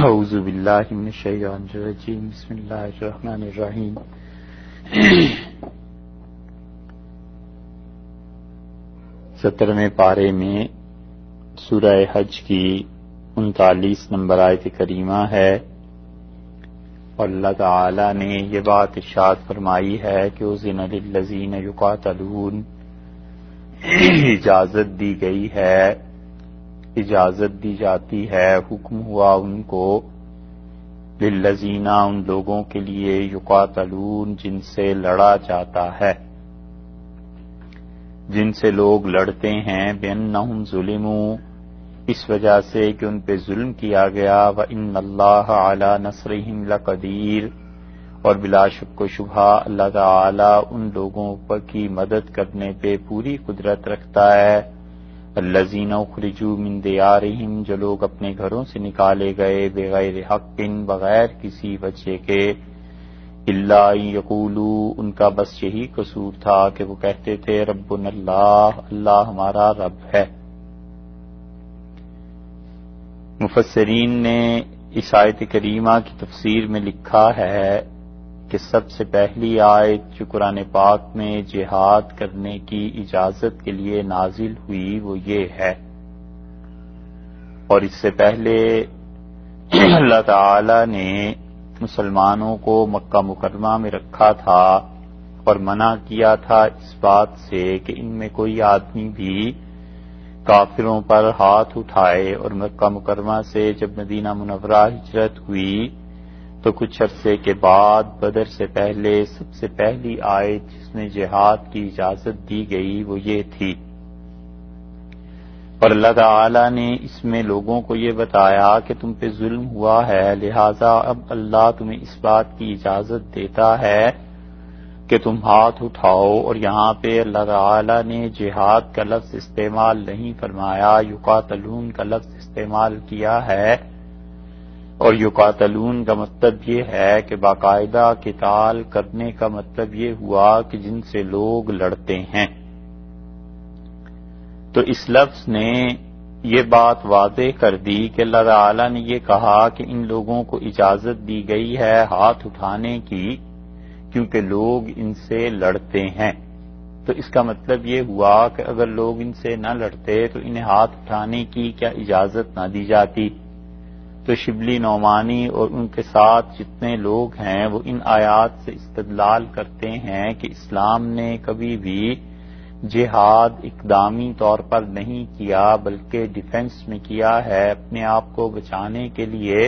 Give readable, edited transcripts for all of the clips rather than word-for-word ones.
اعوذ باللہ من الشیطان الرجیم بسم اللہ الرحمن الرحیم 17ویں پارے میں سورہ حج کی 39 نمبر آیت کریمہ ہے، اور اللہ تعالی نے یہ بات ارشاد فرمائی ہے کہ اذن للذین یقاتلون، اجازت دی گئی ہے، اجازت دی جاتی ہے، حکم ہوا ان کو، للذین، ان لوگوں کے لیے، یقاتلون، جن سے لڑا جاتا ہے، جن سے لوگ لڑتے ہیں، بِأَنَّهُمْ ظُلِمُوا، اس وجہ سے کہ ان پہ ظلم کیا گیا، وَإِنَّ اللَّهَ عَلَى نَصْرِهِمْ لَقَدِيرٌ، اور بلا شک و شبہ اللہ تعالی ان لوگوں پر کی مدد کرنے پہ پوری قدرت رکھتا ہے۔ الذین اخرجوا من دیارہم، جو لوگ اپنے گھروں سے نکالے گئے، بغیر حق، بغیر کسی وجہ کے، الا ان یقولوا، ان کا بس یہی قصور تھا کہ وہ کہتے تھے ربنا اللہ، اللہ ہمارا رب ہے۔ مفسرین نے اس آیت کریمہ کی تفسیر میں لکھا ہے کہ سب سے پہلی آیت جو قرآن پاک میں جہاد کرنے کی اجازت کے لیے نازل ہوئی وہ یہ ہے، اور اس سے پہلے اللہ تعالی نے مسلمانوں کو مکہ مکرمہ میں رکھا تھا اور منع کیا تھا اس بات سے کہ ان میں کوئی آدمی بھی کافروں پر ہاتھ اٹھائے، اور مکہ مکرمہ سے جب مدینہ منورہ ہجرت ہوئی تو کچھ عرصے کے بعد بدر سے پہلے سب سے پہلی آیت جس میں جہاد کی اجازت دی گئی وہ یہ تھی، اور اللہ تعالی نے اس میں لوگوں کو یہ بتایا کہ تم پہ ظلم ہوا ہے، لہذا اب اللہ تمہیں اس بات کی اجازت دیتا ہے کہ تم ہاتھ اٹھاؤ، اور یہاں پہ اللہ تعالی نے جہاد کا لفظ استعمال نہیں فرمایا، یقاتلون کا لفظ استعمال کیا ہے، اور یقاتلون کا مطلب یہ ہے کہ باقاعدہ قتال کرنے کا مطلب یہ ہوا کہ جن سے لوگ لڑتے ہیں۔ تو اس لفظ نے یہ بات واضح کر دی کہ اللہ تعالی نے یہ کہا کہ ان لوگوں کو اجازت دی گئی ہے ہاتھ اٹھانے کی کیونکہ لوگ ان سے لڑتے ہیں۔ تو اس کا مطلب یہ ہوا کہ اگر لوگ ان سے نہ لڑتے تو انہیں ہاتھ اٹھانے کی کیا اجازت نہ دی جاتی؟ تو شبلی نعمانی اور ان کے ساتھ جتنے لوگ ہیں وہ ان آیات سے استدلال کرتے ہیں کہ اسلام نے کبھی بھی جہاد اقدامی طور پر نہیں کیا بلکہ ڈیفنس میں کیا ہے، اپنے آپ کو بچانے کے لیے،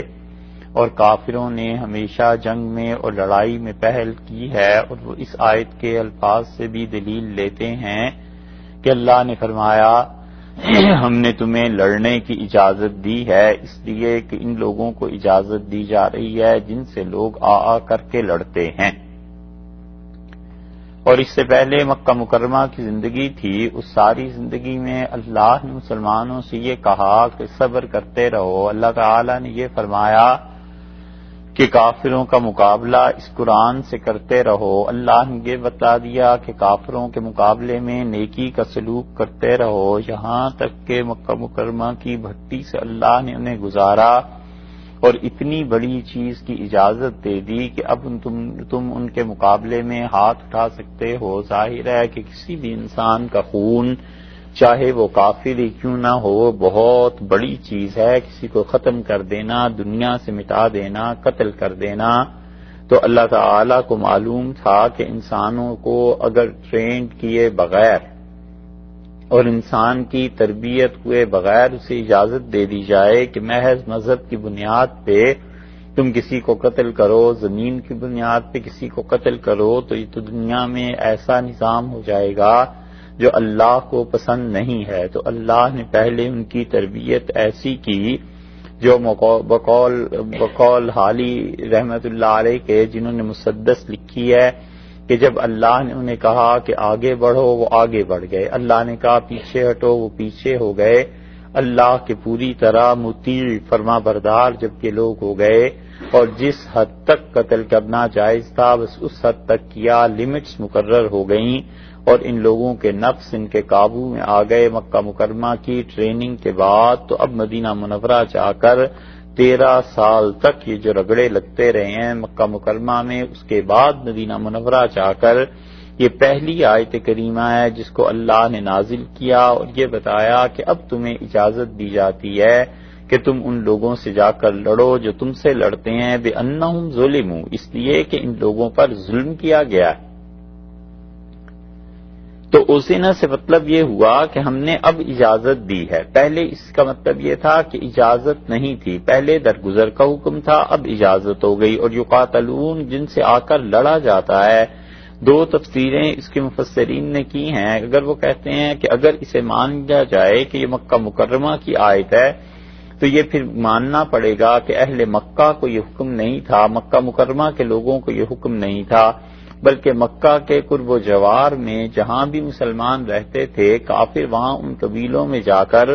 اور کافروں نے ہمیشہ جنگ میں اور لڑائی میں پہل کی ہے، اور وہ اس آیت کے الفاظ سے بھی دلیل لیتے ہیں کہ اللہ نے فرمایا ہم نے تمہیں لڑنے کی اجازت دی ہے، اس لیے کہ ان لوگوں کو اجازت دی جا رہی ہے جن سے لوگ آ کر کے لڑتے ہیں۔ اور اس سے پہلے مکہ مکرمہ کی زندگی تھی، اس ساری زندگی میں اللہ نے مسلمانوں سے یہ کہا کہ صبر کرتے رہو۔ اللہ تعالی نے یہ فرمایا کہ کافروں کا مقابلہ اس قرآن سے کرتے رہو، اللہ نے یہ بتا دیا کہ کافروں کے مقابلے میں نیکی کا سلوک کرتے رہو، یہاں تک کہ مکہ مکرمہ کی بھٹی سے اللہ نے انہیں گزارا اور اتنی بڑی چیز کی اجازت دے دی کہ اب تم ان کے مقابلے میں ہاتھ اٹھا سکتے ہو۔ ظاہر ہے کہ کسی بھی انسان کا خون چاہے وہ کافر ہی کیوں نہ ہو بہت بڑی چیز ہے، کسی کو ختم کر دینا، دنیا سے مٹا دینا، قتل کر دینا۔ تو اللہ تعالی کو معلوم تھا کہ انسانوں کو اگر ٹرینڈ کیے بغیر اور انسان کی تربیت ہوئے بغیر اسے اجازت دے دی جائے کہ محض مذہب کی بنیاد پہ تم کسی کو قتل کرو، زمین کی بنیاد پہ کسی کو قتل کرو، تو یہ تو دنیا میں ایسا نظام ہو جائے گا جو اللہ کو پسند نہیں ہے۔ تو اللہ نے پہلے ان کی تربیت ایسی کی جو بقول حالی رحمت اللہ علیہ کے، جنہوں نے مسدس لکھی ہے کہ جب اللہ نے انہیں کہا کہ آگے بڑھو وہ آگے بڑھ گئے، اللہ نے کہا پیچھے ہٹو وہ پیچھے ہو گئے، اللہ کے پوری طرح مطیع فرما بردار جب یہ لوگ ہو گئے، اور جس حد تک قتل کرنا جائز تھا بس اس حد تک کیا، لمٹس مقرر ہو گئیں، اور ان لوگوں کے نفس ان کے قابو میں آ گئے۔ مکہ مکرمہ کی ٹریننگ کے بعد تو اب مدینہ منورہ جا کر 13 سال تک یہ جو رگڑے لگتے رہے ہیں مکہ مکرمہ میں، اس کے بعد مدینہ منورہ جا کر یہ پہلی آیت کریمہ ہے جس کو اللہ نے نازل کیا اور یہ بتایا کہ اب تمہیں اجازت دی جاتی ہے کہ تم ان لوگوں سے جا کر لڑو جو تم سے لڑتے ہیں، بِأَنَّهُمْ ظُلِمُوا، اس لیے کہ ان لوگوں پر ظلم کیا گیا ہے۔ تو اوسینا سے مطلب یہ ہوا کہ ہم نے اب اجازت دی ہے، پہلے اس کا مطلب یہ تھا کہ اجازت نہیں تھی، پہلے درگزر کا حکم تھا، اب اجازت ہو گئی۔ اور یقاتلون جن سے آ کر لڑا جاتا ہے، دو تفسیریں اس کے مفسرین نے کی ہیں۔ اگر وہ کہتے ہیں کہ اگر اسے مان لیا جائے کہ یہ مکہ مکرمہ کی آیت ہے تو یہ پھر ماننا پڑے گا کہ اہل مکہ کو یہ حکم نہیں تھا، مکہ مکرمہ کے لوگوں کو یہ حکم نہیں تھا، بلکہ مکہ کے قرب و جوار میں جہاں بھی مسلمان رہتے تھے، کافر وہاں ان قبیلوں میں جا کر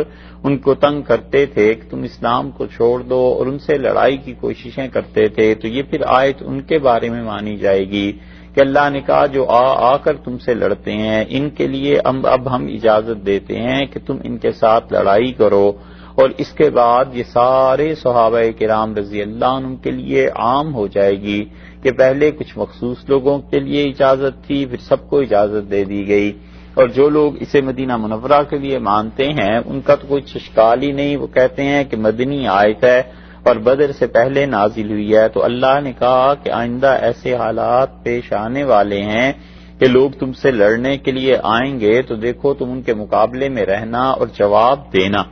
ان کو تنگ کرتے تھے کہ تم اسلام کو چھوڑ دو، اور ان سے لڑائی کی کوششیں کرتے تھے، تو یہ پھر آیت ان کے بارے میں مانی جائے گی کہ اللہ نے کہا جو آ کر تم سے لڑتے ہیں ان کے لیے اب ہم اجازت دیتے ہیں کہ تم ان کے ساتھ لڑائی کرو۔ اور اس کے بعد یہ سارے صحابہ کرام رضی اللہ عنہ کے لیے عام ہو جائے گی کہ پہلے کچھ مخصوص لوگوں کے لیے اجازت تھی، پھر سب کو اجازت دے دی گئی۔ اور جو لوگ اسے مدینہ منورہ کے لیے مانتے ہیں ان کا تو کوئی اشکال ہی نہیں، وہ کہتے ہیں کہ مدنی آیت ہے اور بدر سے پہلے نازل ہوئی ہے، تو اللہ نے کہا کہ آئندہ ایسے حالات پیش آنے والے ہیں کہ لوگ تم سے لڑنے کے لیے آئیں گے، تو دیکھو تم ان کے مقابلے میں رہنا اور جواب دینا۔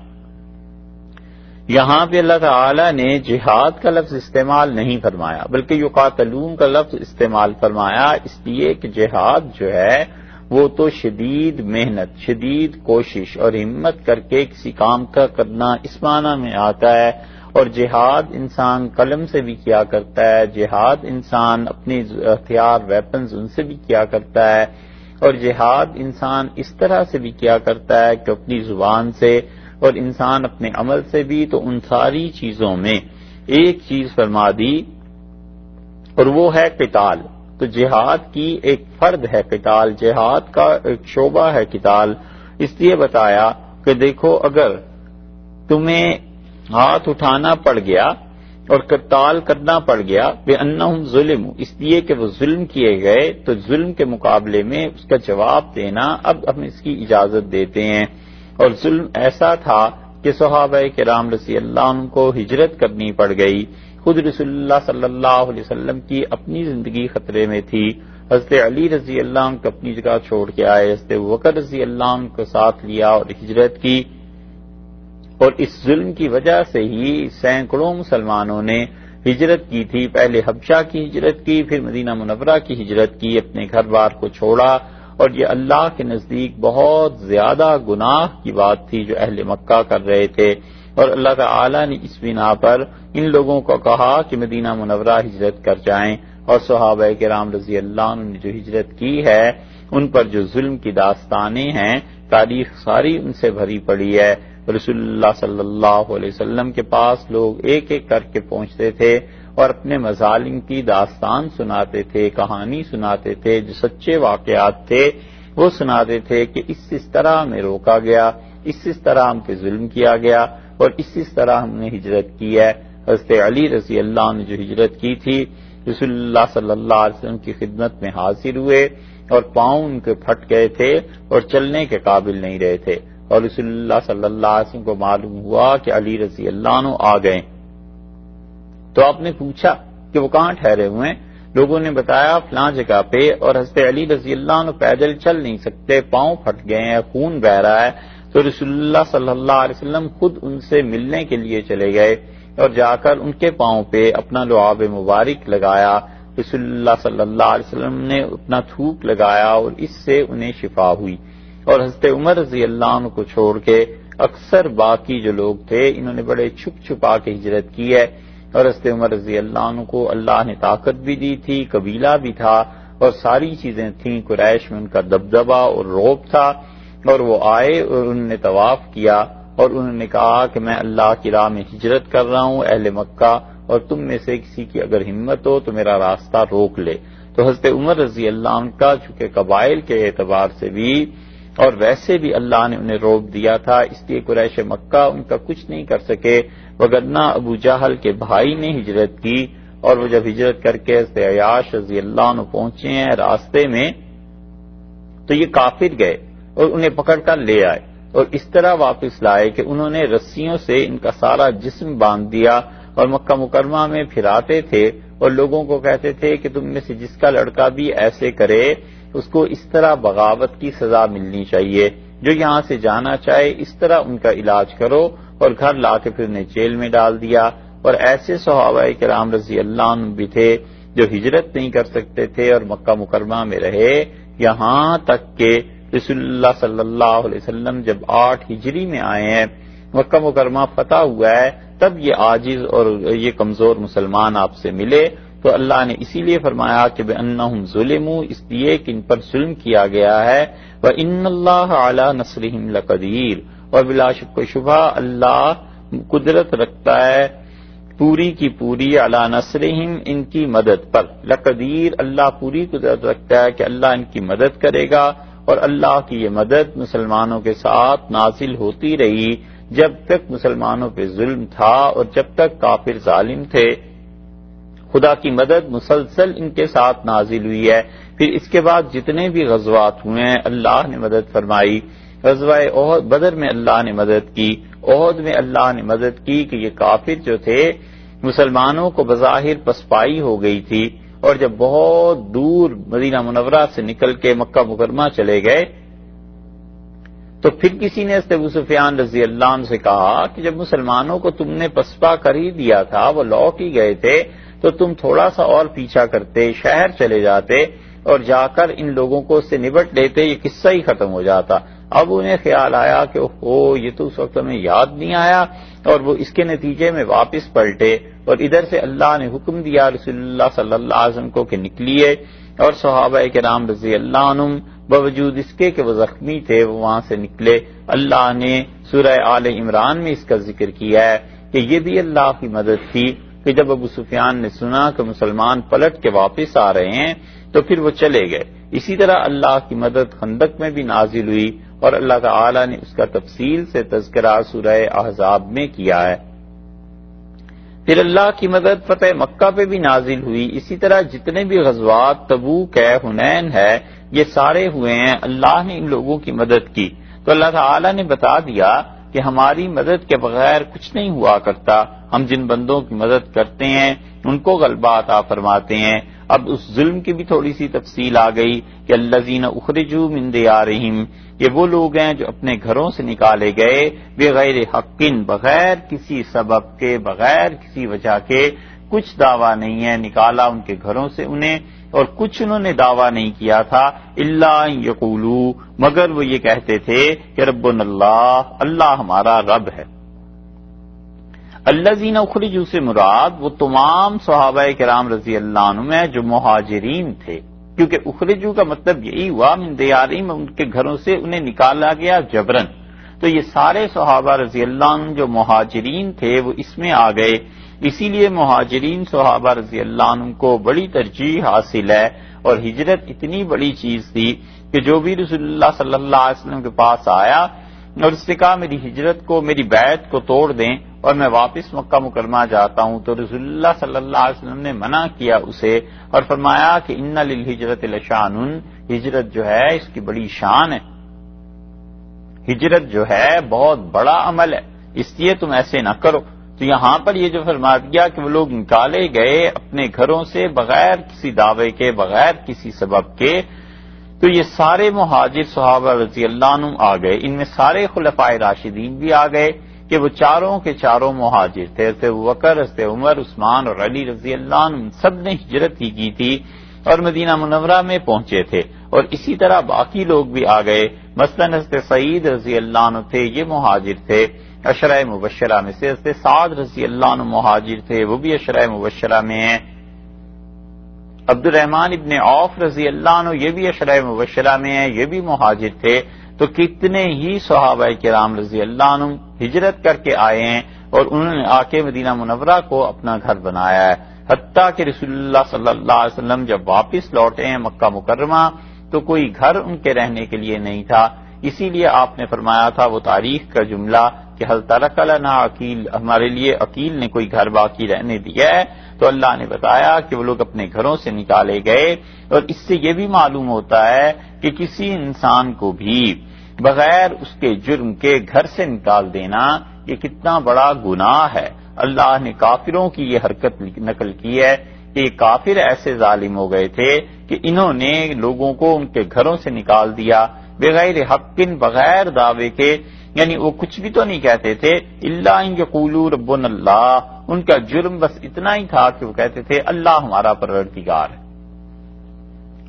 یہاں پہ اللہ تعالی نے جہاد کا لفظ استعمال نہیں فرمایا بلکہ یقاتلون کا لفظ استعمال فرمایا، اس لیے کہ جہاد جو ہے وہ تو شدید محنت، شدید کوشش اور ہمت کر کے کسی کام کا کرنا اس معنی میں آتا ہے۔ اور جہاد انسان قلم سے بھی کیا کرتا ہے، جہاد انسان اپنی ہتھیار ویپنز ان سے بھی کیا کرتا ہے، اور جہاد انسان اس طرح سے بھی کیا کرتا ہے کہ اپنی زبان سے اور انسان اپنے عمل سے بھی۔ تو ان ساری چیزوں میں ایک چیز فرما دی اور وہ ہے قتال۔ تو جہاد کی ایک فرد ہے قتال، جہاد کا ایک شعبہ ہے قتال، اس لیے بتایا کہ دیکھو اگر تمہیں ہاتھ اٹھانا پڑ گیا اور قتال کرنا پڑ گیا بِأَنَّهُمْ ظُلِمُوا، اس لیے کہ وہ ظلم کیے گئے، تو ظلم کے مقابلے میں اس کا جواب دینا اب ہم اس کی اجازت دیتے ہیں۔ اور ظلم ایسا تھا کہ صحابہ کرام رضی اللہ عنہ کو ہجرت کرنی پڑ گئی، خود رسول اللہ صلی اللہ علیہ وسلم کی اپنی زندگی خطرے میں تھی، حضرت علی رضی اللہ عنہ کو اپنی جگہ چھوڑ کے آئے، حضرت ابوبکر رضی اللہ عنہ کو ساتھ لیا اور ہجرت کی۔ اور اس ظلم کی وجہ سے ہی سینکڑوں مسلمانوں نے ہجرت کی تھی، پہلے حبشہ کی ہجرت کی، پھر مدینہ منورہ کی ہجرت کی، اپنے گھر بار کو چھوڑا، اور یہ اللہ کے نزدیک بہت زیادہ گناہ کی بات تھی جو اہل مکہ کر رہے تھے۔ اور اللہ تعالی نے اس بنا پر ان لوگوں کو کہا کہ مدینہ منورہ ہجرت کر جائیں، اور صحابہ کرام رضی اللہ عنہ نے جو ہجرت کی ہے ان پر جو ظلم کی داستانیں ہیں، تاریخ ساری ان سے بھری پڑی ہے۔ رسول اللہ صلی اللہ علیہ وسلم کے پاس لوگ ایک ایک کر کے پہنچتے تھے اور اپنے مظالم کی داستان سناتے تھے، کہانی سناتے تھے، جو سچے واقعات تھے وہ سناتے تھے کہ اس طرح ہمیں روکا گیا، اس طرح ہم پہ ظلم کیا گیا، اور اس طرح ہم نے ہجرت کی ہے۔ حضرت علی رضی اللہ عنہ نے جو ہجرت کی تھی، رسول اللہ صلی اللہ علیہ وسلم کی خدمت میں حاضر ہوئے اور پاؤں ان کے پھٹ گئے تھے اور چلنے کے قابل نہیں رہے تھے، اور رسول اللہ صلی اللہ علیہ وسلم کو معلوم ہوا کہ علی رضی اللہ عنہ آ گئے، تو آپ نے پوچھا کہ وہ کہاں ٹھہرے ہوئے ہیں؟ لوگوں نے بتایا فلاں جگہ پہ، اور حضرت علی رضی اللہ عنہ پیدل چل نہیں سکتے، پاؤں پھٹ گئے ہیں، خون بہ رہا ہے، تو رسول اللہ صلی اللہ علیہ وسلم خود ان سے ملنے کے لیے چلے گئے اور جا کر ان کے پاؤں پہ اپنا لعاب مبارک لگایا، رسول اللہ صلی اللہ علیہ وسلم نے اپنا تھوک لگایا اور اس سے انہیں شفا ہوئی۔ اور حضرت عمر رضی اللہ عنہ کو چھوڑ کے اکثر باقی جو لوگ تھے انہوں نے بڑے چھپ چھپا کے ہجرت کی ہے، اور حضرت عمر رضی اللہ عنہ کو اللہ نے طاقت بھی دی تھی، قبیلہ بھی تھا اور ساری چیزیں تھیں، قریش میں ان کا دبدبہ اور رعب تھا، اور وہ آئے اور انہوں نے طواف کیا اور انہوں نے کہا کہ میں اللہ کی راہ میں ہجرت کر رہا ہوں اہل مکہ، اور تم میں سے کسی کی اگر ہمت ہو تو میرا راستہ روک لے۔ تو حضرت عمر رضی اللہ عنہ کا چونکہ قبائل کے اعتبار سے بھی اور ویسے بھی اللہ نے انہیں روک دیا تھا، اس لیے قریش مکہ ان کا کچھ نہیں کر سکے، وگرنہ ابو جہل کے بھائی نے ہجرت کی، اور وہ جب ہجرت کر کے حضرت عیاش رضی اللہ عنہ پہنچے ہیں راستے میں تو یہ کافر گئے اور انہیں پکڑ کر لے آئے، اور اس طرح واپس لائے کہ انہوں نے رسیوں سے ان کا سارا جسم باندھ دیا اور مکہ مکرمہ میں پھراتے تھے، اور لوگوں کو کہتے تھے کہ تم میں سے جس کا لڑکا بھی ایسے کرے اس کو اس طرح بغاوت کی سزا ملنی چاہیے، جو یہاں سے جانا چاہے اس طرح ان کا علاج کرو، اور گھر لا کے پھر انہیں جیل میں ڈال دیا۔ اور ایسے صحابہ کرام رضی اللہ عنہ بھی تھے جو ہجرت نہیں کر سکتے تھے اور مکہ مکرمہ میں رہے، یہاں تک کہ رسول اللہ صلی اللہ علیہ وسلم جب 8 ہجری میں آئے ہیں، مکہ مکرمہ فتح ہوا ہے، تب یہ عاجز اور یہ کمزور مسلمان آپ سے ملے، تو اللہ نے اسی لیے فرمایا کہ بِأَنَّهُمْ ظُلِمُوا، اس لیے کہ ان پر ظلم کیا گیا ہے، وَإِنَّ اللَّهَ عَلَى نَصْرِهِمْ لَقَدِيرٌ، اور بلا شک و شبہ اللہ قدرت رکھتا ہے پوری کی پوری علی نصرہم، ان کی مدد پر، لقدیر، اللہ پوری قدرت رکھتا ہے کہ اللہ ان کی مدد کرے گا، اور اللہ کی یہ مدد مسلمانوں کے ساتھ نازل ہوتی رہی جب تک مسلمانوں پہ ظلم تھا اور جب تک کافر ظالم تھے، خدا کی مدد مسلسل ان کے ساتھ نازل ہوئی ہے۔ پھر اس کے بعد جتنے بھی غزوات ہوئے ہیں اللہ نے مدد فرمائی، غزوہ احد بدر میں اللہ نے مدد کی، احد میں اللہ نے مدد کی کہ یہ کافر جو تھے مسلمانوں کو بظاہر پسپائی ہو گئی تھی، اور جب بہت دور مدینہ منورہ سے نکل کے مکہ مکرمہ چلے گئے تو پھر کسی نے حضرت ابو سفیان رضی اللہ عنہ سے کہا کہ جب مسلمانوں کو تم نے پسپا کر ہی دیا تھا، وہ لوٹ ہی گئے تھے، تو تم تھوڑا سا اور پیچھا کرتے، شہر چلے جاتے اور جا کر ان لوگوں کو اس سے نبٹ لیتے، یہ قصہ ہی ختم ہو جاتا۔ اب انہیں خیال آیا کہ یہ تو اس وقت ہمیں یاد نہیں آیا، اور وہ اس کے نتیجے میں واپس پلٹے، اور ادھر سے اللہ نے حکم دیا رسول اللہ صلی اللہ علیہ وسلم کو کہ نکلیے، اور صحابہ کرام رضی اللہ عنہم باوجود اس کے کہ وہ زخمی تھے وہ وہاں سے نکلے۔ اللہ نے سورہ آل عمران میں اس کا ذکر کیا ہے کہ یہ بھی اللہ کی مدد تھی کہ جب ابو سفیان نے سنا کہ مسلمان پلٹ کے واپس آ رہے ہیں تو پھر وہ چلے گئے۔ اسی طرح اللہ کی مدد خندق میں بھی نازل ہوئی، اور اللہ تعالی نے اس کا تفصیل سے تذکرہ سورہ احزاب میں کیا ہے۔ پھر اللہ کی مدد فتح مکہ پہ بھی نازل ہوئی، اسی طرح جتنے بھی غزوات تبوک ہے، حنین ہے، یہ سارے ہوئے ہیں، اللہ نے ان لوگوں کی مدد کی، تو اللہ تعالی نے بتا دیا کہ ہماری مدد کے بغیر کچھ نہیں ہوا کرتا، ہم جن بندوں کی مدد کرتے ہیں ان کو غلبہ عطا فرماتے ہیں۔ اب اس ظلم کی بھی تھوڑی سی تفصیل آ گئی کہ الذین اخرجوا من دیارہم، یہ وہ لوگ ہیں جو اپنے گھروں سے نکالے گئے بغیر حق، بغیر کسی سبب کے، بغیر کسی وجہ کے، کچھ دعویٰ نہیں ہے، نکالا ان کے گھروں سے انہیں، اور کچھ انہوں نے دعویٰ نہیں کیا تھا، الا ان یقولوا، مگر وہ یہ کہتے تھے کہ ربنا اللہ، اللہ ہمارا رب ہے۔ الذین اخرجوا سے مراد وہ تمام صحابہ کرام رضی اللہ عنہم ہیں جو مہاجرین تھے، کیونکہ اخرجوا کا مطلب یہی ہوا من دیارہم، ان کے گھروں سے انہیں نکالا گیا جبرن، تو یہ سارے صحابہ رضی اللہ عنہ جو مہاجرین تھے وہ اس میں آ گئے، اسی لیے مہاجرین صحابہ رضی اللہ عنہ کو بڑی ترجیح حاصل ہے، اور ہجرت اتنی بڑی چیز تھی کہ جو بھی رسول اللہ صلی اللہ علیہ وسلم کے پاس آیا اور اس نے کہا میری ہجرت کو، میری بیعت کو توڑ دیں اور میں واپس مکہ مکرمہ جاتا ہوں، تو رسول اللہ صلی اللہ علیہ وسلم نے منع کیا اسے اور فرمایا کہ ان للہجرت لشان، ہجرت جو ہے اس کی بڑی شان ہے، ہجرت جو ہے بہت بڑا عمل ہے، اس لیے تم ایسے نہ کرو۔ تو یہاں پر یہ جو فرما دیا کہ وہ لوگ نکالے گئے اپنے گھروں سے بغیر کسی دعوے کے، بغیر کسی سبب کے، تو یہ سارے مہاجر صحابہ رضی اللہ عنہ آ گئے، ان میں سارے خلفائے راشدین بھی آ گئے کہ وہ چاروں کے چاروں مہاجر تھے، حضرت ابوبکر، حضرت عمر، عثمان اور علی رضی اللہ عنہ، سب نے ہجرت ہی کی تھی اور مدینہ منورہ میں پہنچے تھے، اور اسی طرح باقی لوگ بھی آ گئے، مثلا حضرت سعید رضی اللہ عنہ تھے، یہ مہاجر تھے، عشرہ مبشرہ میں سے حضرت سعد رضی اللہ عنہ مہاجر تھے، وہ بھی عشرہ مبشرہ میں ہیں، عبد الرحمن ابن عوف رضی اللہ عنہ یہ بھی عشرہ مبشرہ میں ہیں، یہ بھی مہاجر تھے، تو کتنے ہی صحابہ کرام رضی اللہ عنہ ہجرت کر کے آئے ہیں اور انہوں نے آ کے مدینہ منورہ کو اپنا گھر بنایا ہے، حتیٰ کہ رسول اللہ صلی اللہ علیہ وسلم جب واپس لوٹے ہیں مکہ مکرمہ تو کوئی گھر ان کے رہنے کے لیے نہیں تھا، اسی لیے آپ نے فرمایا تھا وہ تاریخ کا جملہ کہ حل ترک لنا عقیل، ہمارے لیے عقیل نے کوئی گھر باقی رہنے دیا ہے؟ تو اللہ نے بتایا کہ وہ لوگ اپنے گھروں سے نکالے گئے، اور اس سے یہ بھی معلوم ہوتا ہے کہ کسی انسان کو بھی بغیر اس کے جرم کے گھر سے نکال دینا یہ کتنا بڑا گناہ ہے۔ اللہ نے کافروں کی یہ حرکت نقل کی ہے کہ یہ کافر ایسے ظالم ہو گئے تھے کہ انہوں نے لوگوں کو ان کے گھروں سے نکال دیا بغیر حق، بغیر دعوے کے، یعنی وہ کچھ بھی تو نہیں کہتے تھے، الا ان یقولوا ربنا اللہ، ان کا جرم بس اتنا ہی تھا کہ وہ کہتے تھے اللہ ہمارا پروردگار ہے،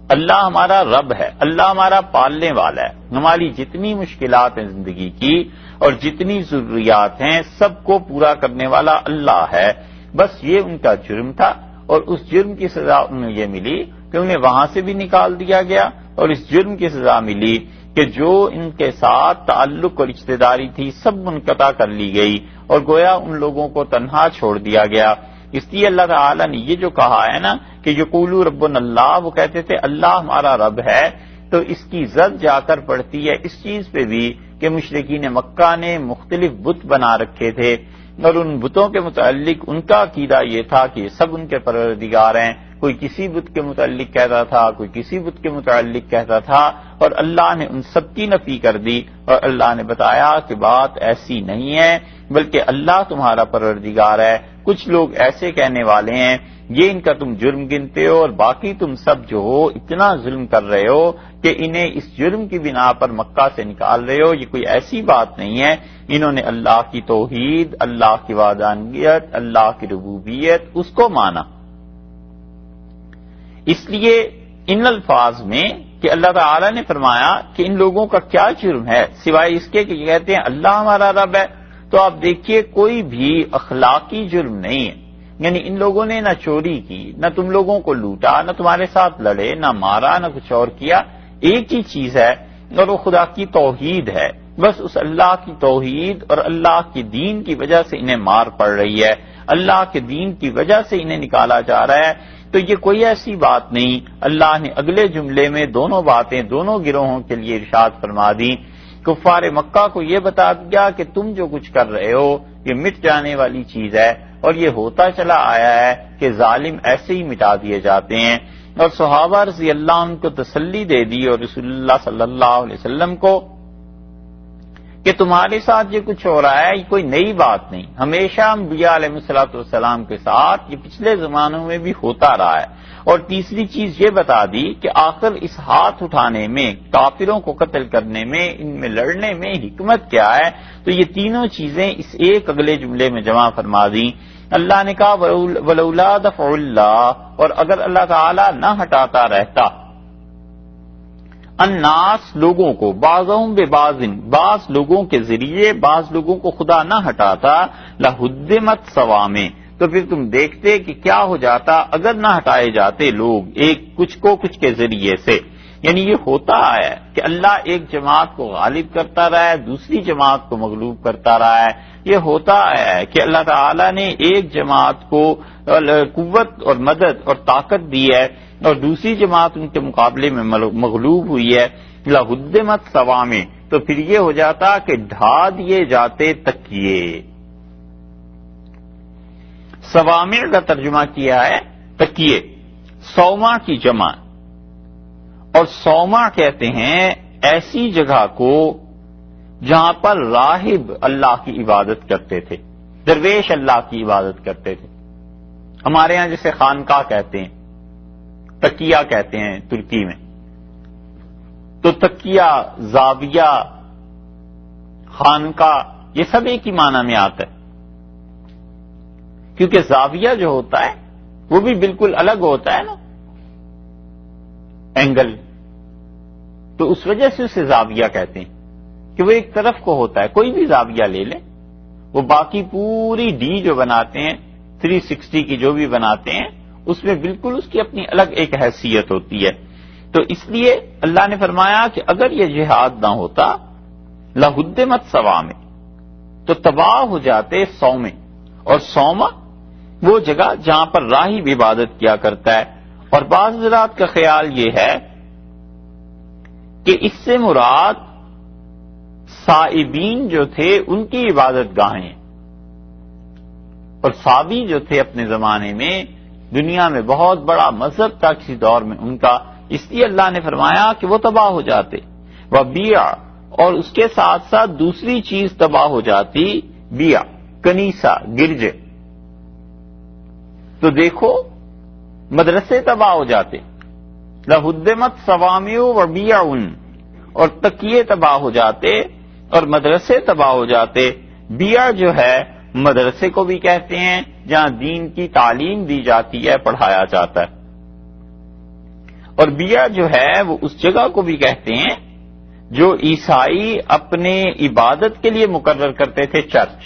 اللہ ہمارا رب ہے، اللہ ہمارا پالنے والا ہے، ہماری جتنی مشکلات ہیں زندگی کی اور جتنی ضروریات ہیں سب کو پورا کرنے والا اللہ ہے۔ بس یہ ان کا جرم تھا، اور اس جرم کی سزا انہیں یہ ملی کہ انہیں وہاں سے بھی نکال دیا گیا، اور اس جرم کی سزا ملی کہ جو ان کے ساتھ تعلق اور رشتہ داری تھی سب منقطع کر لی گئی، اور گویا ان لوگوں کو تنہا چھوڑ دیا گیا۔ اس لیے اللہ تعالی نے یہ جو کہا ہے نا کہ یقولوا ربنا اللہ، وہ کہتے تھے اللہ ہمارا رب ہے، تو اس کی زد جا کر پڑتی ہے اس چیز پہ بھی کہ مشرکین مکہ نے مختلف بت بنا رکھے تھے، اور ان بتوں کے متعلق ان کا عقیدہ یہ تھا کہ یہ سب ان کے پروردگار ہیں، کوئی کسی بت کے متعلق کہتا تھا، کوئی کسی بت کے متعلق کہتا تھا، اور اللہ نے ان سب کی نفی کر دی، اور اللہ نے بتایا کہ بات ایسی نہیں ہے، بلکہ اللہ تمہارا پروردگار ہے۔ کچھ لوگ ایسے کہنے والے ہیں یہ ان کا تم جرم گنتے ہو، اور باقی تم سب جو ہو اتنا ظلم کر رہے ہو کہ انہیں اس جرم کی بنا پر مکہ سے نکال رہے ہو، یہ کوئی ایسی بات نہیں ہے۔ انہوں نے اللہ کی توحید، اللہ کی وحدانیت، اللہ کی ربوبیت اس کو مانا۔ اس لیے ان الفاظ میں کہ اللہ تعالی نے فرمایا کہ ان لوگوں کا کیا جرم ہے سوائے اس کے کہ یہ کہتے ہیں اللہ ہمارا رب ہے، تو آپ دیکھیے کوئی بھی اخلاقی جرم نہیں ہے، یعنی ان لوگوں نے نہ چوری کی، نہ تم لوگوں کو لوٹا، نہ تمہارے ساتھ لڑے، نہ مارا، نہ کچھ اور کیا، ایک ہی چیز ہے اور وہ خدا کی توحید ہے۔ بس اس اللہ کی توحید اور اللہ کے دین کی وجہ سے انہیں مار پڑ رہی ہے، اللہ کے دین کی وجہ سے انہیں نکالا جا رہا ہے۔ تو یہ کوئی ایسی بات نہیں، اللہ نے اگلے جملے میں دونوں باتیں دونوں گروہوں کے لیے ارشاد فرما دی۔ کفار مکہ کو یہ بتا دیا کہ تم جو کچھ کر رہے ہو یہ مٹ جانے والی چیز ہے، اور یہ ہوتا چلا آیا ہے کہ ظالم ایسے ہی مٹا دیے جاتے ہیں، اور صحابہ رضی اللہ عنہ کو تسلی دے دی اور رسول اللہ صلی اللہ علیہ وسلم کو کہ تمہارے ساتھ یہ کچھ ہو رہا ہے یہ کوئی نئی بات نہیں، ہمیشہ انبیاء علیہ الصلوۃ والسلام کے ساتھ یہ پچھلے زمانوں میں بھی ہوتا رہا ہے۔ اور تیسری چیز یہ بتا دی کہ آخر اس ہاتھ اٹھانے میں، کافروں کو قتل کرنے میں، ان میں لڑنے میں حکمت کیا ہے، تو یہ تینوں چیزیں اس ایک اگلے جملے میں جمع فرما دی۔ اللہ نے کہا ولولا دفع اللہ، اور اگر اللہ تعالی نہ ہٹاتا رہتا الناس لوگوں کو، بعضهم ببعض، بعض لوگوں کے ذریعے بعض لوگوں کو خدا نہ ہٹاتا، لہدمت صوامع، تو پھر تم دیکھتے کہ کیا ہو جاتا اگر نہ ہٹائے جاتے لوگ ایک کچھ کو کچھ کے ذریعے سے۔ یعنی یہ ہوتا ہے کہ اللہ ایک جماعت کو غالب کرتا رہا ہے، دوسری جماعت کو مغلوب کرتا رہا ہے، یہ ہوتا ہے کہ اللہ تعالیٰ نے ایک جماعت کو قوت اور مدد اور طاقت دی ہے اور دوسری جماعت ان کے مقابلے میں مغلوب ہوئی ہے، لہدمت صوامع، تو پھر یہ ہو جاتا کہ ڈھا دیے جاتے تکیے۔ صوامع کا ترجمہ کیا ہے تکیے، صومع کی جمع، اور صومع کہتے ہیں ایسی جگہ کو جہاں پر راہب اللہ کی عبادت کرتے تھے، درویش اللہ کی عبادت کرتے تھے۔ ہمارے ہاں جسے خانقاہ کہتے ہیں، تکیہ کہتے ہیں ترکی میں، تو تکیہ، زاویہ، خانقاہ یہ سب ایک ہی معنی میں آتا ہے، کیونکہ زاویہ جو ہوتا ہے وہ بھی بالکل الگ ہوتا ہے نا اینگل، تو اس وجہ سے اسے زاویہ کہتے ہیں کہ وہ ایک طرف کو ہوتا ہے۔ کوئی بھی زاویہ لے لیں، وہ باقی پوری ڈی جو بناتے ہیں 360 کی جو بھی بناتے ہیں اس میں بالکل اس کی اپنی الگ ایک حیثیت ہوتی ہے۔ تو اس لیے اللہ نے فرمایا کہ اگر یہ جہاد نہ ہوتا لہدمت صوامع، تو تباہ ہو جاتے صومع، اور صومع وہ جگہ جہاں پر راہب عبادت کیا کرتا ہے۔ اور بعض حضرات کا خیال یہ ہے کہ اس سے مراد سائبین جو تھے ان کی عبادت گاہیں، اور صابی جو تھے اپنے زمانے میں دنیا میں بہت بڑا مذہب تھا کسی دور میں ان کا، اس لیے اللہ نے فرمایا کہ وہ تباہ ہو جاتے. وہ بیع، اور اس کے ساتھ ساتھ دوسری چیز تباہ ہو جاتی، بیع کنیسہ گرجے. تو دیکھو مدرسے تباہ ہو جاتے، لہدمت صوامع و بیع، اور تکیے تباہ ہو جاتے اور مدرسے تباہ ہو جاتے. بیع جو ہے مدرسے کو بھی کہتے ہیں جہاں دین کی تعلیم دی جاتی ہے، پڑھایا جاتا ہے، اور بیع جو ہے وہ اس جگہ کو بھی کہتے ہیں جو عیسائی اپنے عبادت کے لیے مقرر کرتے تھے، چرچ.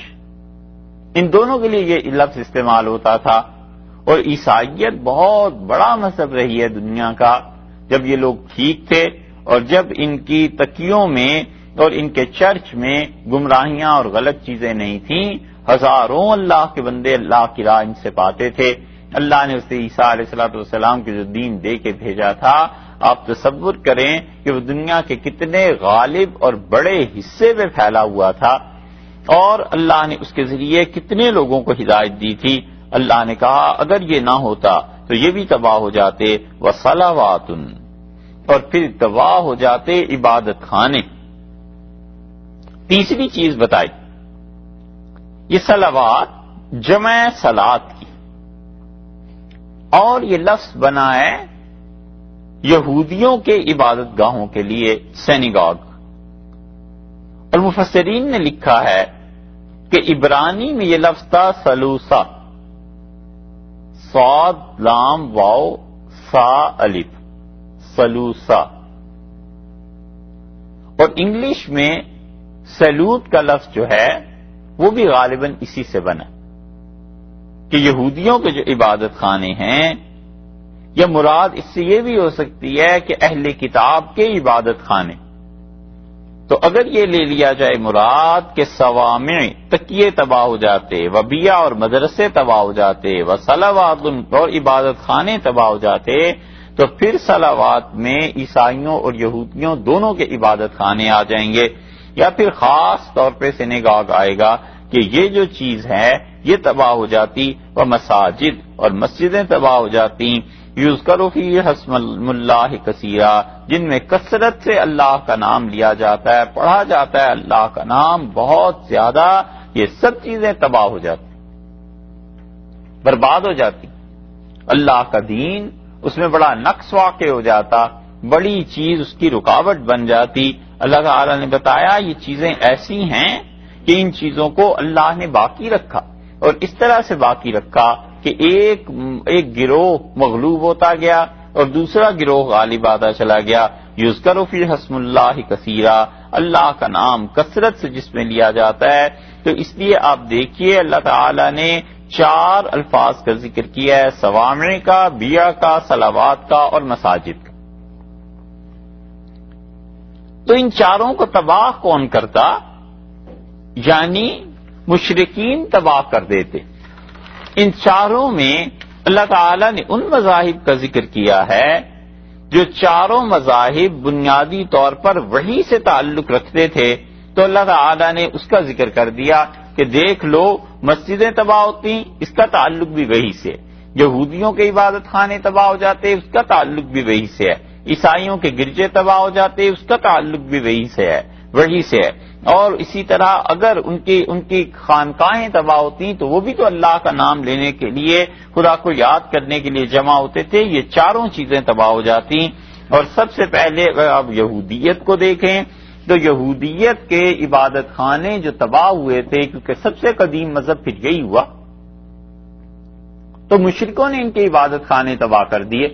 ان دونوں کے لیے یہ لفظ استعمال ہوتا تھا. اور عیسائیت بہت بڑا مذہب رہی ہے دنیا کا. جب یہ لوگ ٹھیک تھے اور جب ان کی تکیوں میں اور ان کے چرچ میں گمراہیاں اور غلط چیزیں نہیں تھیں، ہزاروں اللہ کے بندے اللہ کی راہ ان سے پاتے تھے. اللہ نے اسے عیسیٰ علیہ السلام کے جو دین دے کے بھیجا تھا، آپ تصور کریں کہ وہ دنیا کے کتنے غالب اور بڑے حصے میں پھیلا ہوا تھا، اور اللہ نے اس کے ذریعے کتنے لوگوں کو ہدایت دی تھی. اللہ نے کہا اگر یہ نہ ہوتا تو یہ بھی تباہ ہو جاتے. وصلوات، اور پھر تباہ ہو جاتے عبادت خانے. تیسری چیز بتائی، یہ صلوات جمع صلات کی، اور یہ لفظ بنا ہے یہودیوں کے عبادت گاہوں کے لیے، سینیگاگ. اور مفسرین نے لکھا ہے کہ عبرانی میں یہ لفظ تھا سلوسا، صاد لام واو سا الف، سلوسا. اور انگلش میں سیلوٹ کا لفظ جو ہے وہ بھی غالباً اسی سے بنا کہ یہودیوں کے جو عبادت خانے ہیں، یا مراد اس سے یہ بھی ہو سکتی ہے کہ اہل کتاب کے عبادت خانے. تو اگر یہ لے لیا جائے مراد کہ صوامع تکیے تباہ ہو جاتے، و بیع اور مدرسے تباہ ہو جاتے، و صلوات اور عبادت خانے تباہ ہو جاتے، تو پھر صلوات میں عیسائیوں اور یہودیوں دونوں کے عبادت خانے آ جائیں گے. یا پھر خاص طور پہ سینیگاگ آئے گا کہ یہ جو چیز ہے یہ تباہ ہو جاتی. و مساجد، اور مسجدیں تباہ ہو جاتی، یذکر فیہ اسم اللہ کثیرا، جن میں کثرت سے اللہ کا نام لیا جاتا ہے، پڑھا جاتا ہے اللہ کا نام بہت زیادہ. یہ سب چیزیں تباہ ہو جاتی، برباد ہو جاتی. اللہ کا دین اس میں بڑا نقص واقع ہو جاتا، بڑی چیز اس کی رکاوٹ بن جاتی. اللہ تعالی نے بتایا یہ چیزیں ایسی ہیں کہ ان چیزوں کو اللہ نے باقی رکھا، اور اس طرح سے باقی رکھا کہ ایک گروہ مغلوب ہوتا گیا اور دوسرا گروہ غالب آتا چلا گیا. یذکر فیہ اسم اللہ کثیرا، اللہ کا نام کثرت سے جس میں لیا جاتا ہے. تو اس لیے آپ دیکھیے اللہ تعالی نے 4 الفاظ کا ذکر کیا ہے، صوامع کا، بیع کا، صلوات کا اور مساجد کا. تو ان چاروں کو تباہ کون کرتا؟ یعنی مشرکین تباہ کر دیتے. ان چاروں میں اللہ تعالی نے ان مذاہب کا ذکر کیا ہے جو چاروں مذاہب بنیادی طور پر وحی سے تعلق رکھتے تھے. تو اللہ تعالی نے اس کا ذکر کر دیا کہ دیکھ لو مسجدیں تباہ ہوتی، اس کا تعلق بھی وحی سے. یہودیوں کے عبادت خانے تباہ ہو جاتے، اس کا تعلق بھی وحی سے ہے. عیسائیوں کے گرجے تباہ ہو جاتے، اس کا تعلق بھی وحی سے ہے، وحی سے ہے. اور اسی طرح اگر ان کی خانقاہیں تباہ ہوتی تو وہ بھی تو اللہ کا نام لینے کے لیے، خدا کو یاد کرنے کے لیے جمع ہوتے تھے. یہ چاروں چیزیں تباہ ہو جاتی. اور سب سے پہلے اگر آپ یہودیت کو دیکھیں تو یہودیت کے عبادت خانے جو تباہ ہوئے تھے، کیونکہ سب سے قدیم مذہب پھر یہی ہوا، تو مشرکوں نے ان کے عبادت خانے تباہ کر دیے.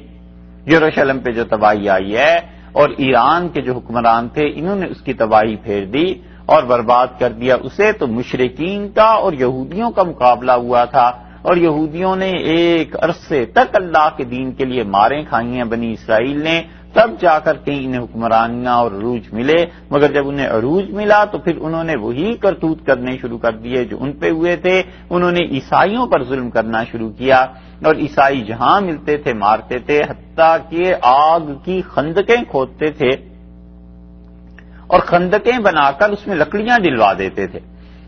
یروشلم پہ جو تباہی آئی ہے، اور ایران کے جو حکمران تھے انہوں نے اس کی تباہی پھیر دی اور برباد کر دیا اسے. تو مشرکین کا اور یہودیوں کا مقابلہ ہوا تھا، اور یہودیوں نے ایک عرصے تک اللہ کے دین کے لیے ماریں کھائی ہیں بنی اسرائیل نے، تب جا کر کے انہیں حکمرانیاں اور عروج ملے. مگر جب انہیں عروج ملا تو پھر انہوں نے وہی کرتوت کرنے شروع کر دیے جو ان پہ ہوئے تھے. انہوں نے عیسائیوں پر ظلم کرنا شروع کیا، اور عیسائی جہاں ملتے تھے مارتے تھے، حتیٰ کہ آگ کی خندقیں کھودتے تھے اور خندقیں بنا کر اس میں لکڑیاں ڈلوا دیتے تھے،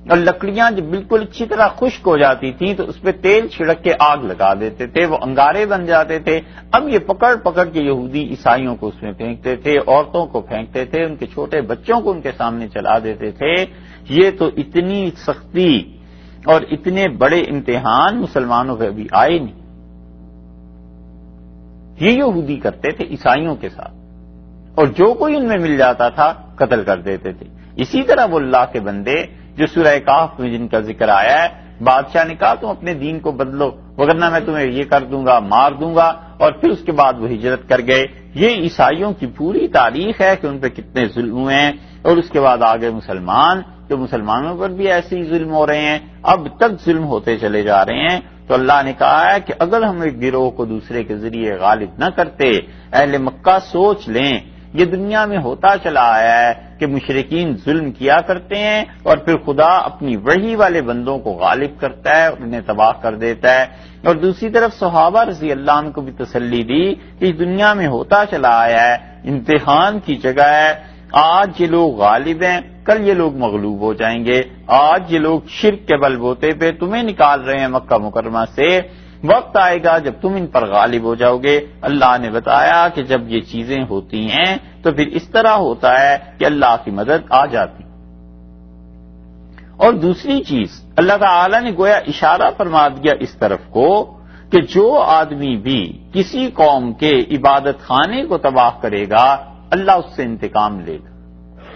اور لکڑیاں جب بالکل اچھی طرح خشک ہو جاتی تھیں تو اس پہ تیل چھڑک کے آگ لگا دیتے تھے، وہ انگارے بن جاتے تھے۔ اب یہ پکڑ پکڑ کے یہودی عیسائیوں کو اس میں پھینکتے تھے، عورتوں کو پھینکتے تھے، ان کے چھوٹے بچوں کو ان کے سامنے چلا دیتے تھے۔ یہ تو اتنی سختی اور اتنے بڑے امتحان مسلمانوں پہ ابھی آئے نہیں۔ یہ یہودی کرتے تھے عیسائیوں کے ساتھ، اور جو کوئی ان میں مل جاتا تھا قتل کر دیتے تھے۔ اسی طرح وہ اللہ کے بندے جو سورہ کہف میں جن کا ذکر آیا ہے، بادشاہ نے کہا تم اپنے دین کو بدلو وگرنہ میں تمہیں یہ کر دوں گا، مار دوں گا، اور پھر اس کے بعد وہ ہجرت کر گئے۔ یہ عیسائیوں کی پوری تاریخ ہے کہ ان پہ کتنے ظلم ہوئے ہیں، اور اس کے بعد آگے مسلمان، تو مسلمانوں پر بھی ایسے ہی ظلم ہو رہے ہیں، اب تک ظلم ہوتے چلے جا رہے ہیں۔ تو اللہ نے کہا ہے کہ اگر ہم ایک گروہ کو دوسرے کے ذریعے غالب نہ کرتے، اہل مکہ سوچ لیں، یہ دنیا میں ہوتا چلا آیا ہے کہ مشرکین ظلم کیا کرتے ہیں اور پھر خدا اپنی وحی والے بندوں کو غالب کرتا ہے اور انہیں تباہ کر دیتا ہے۔ اور دوسری طرف صحابہ رضی اللہ عنہ کو بھی تسلی دی کہ اس دنیا میں ہوتا چلا آیا ہے، امتحان کی جگہ ہے، آج یہ لوگ غالب ہیں، کل یہ لوگ مغلوب ہو جائیں گے، آج یہ لوگ شرک کے بل بوتے پہ تمہیں نکال رہے ہیں مکہ مکرمہ سے، وقت آئے گا جب تم ان پر غالب ہو جاؤ گے۔ اللہ نے بتایا کہ جب یہ چیزیں ہوتی ہیں تو پھر اس طرح ہوتا ہے کہ اللہ کی مدد آ جاتی۔ اور دوسری چیز اللہ تعالی نے گویا اشارہ فرما دیا اس طرف کو کہ جو آدمی بھی کسی قوم کے عبادت خانے کو تباہ کرے گا اللہ اس سے انتقام لے گا،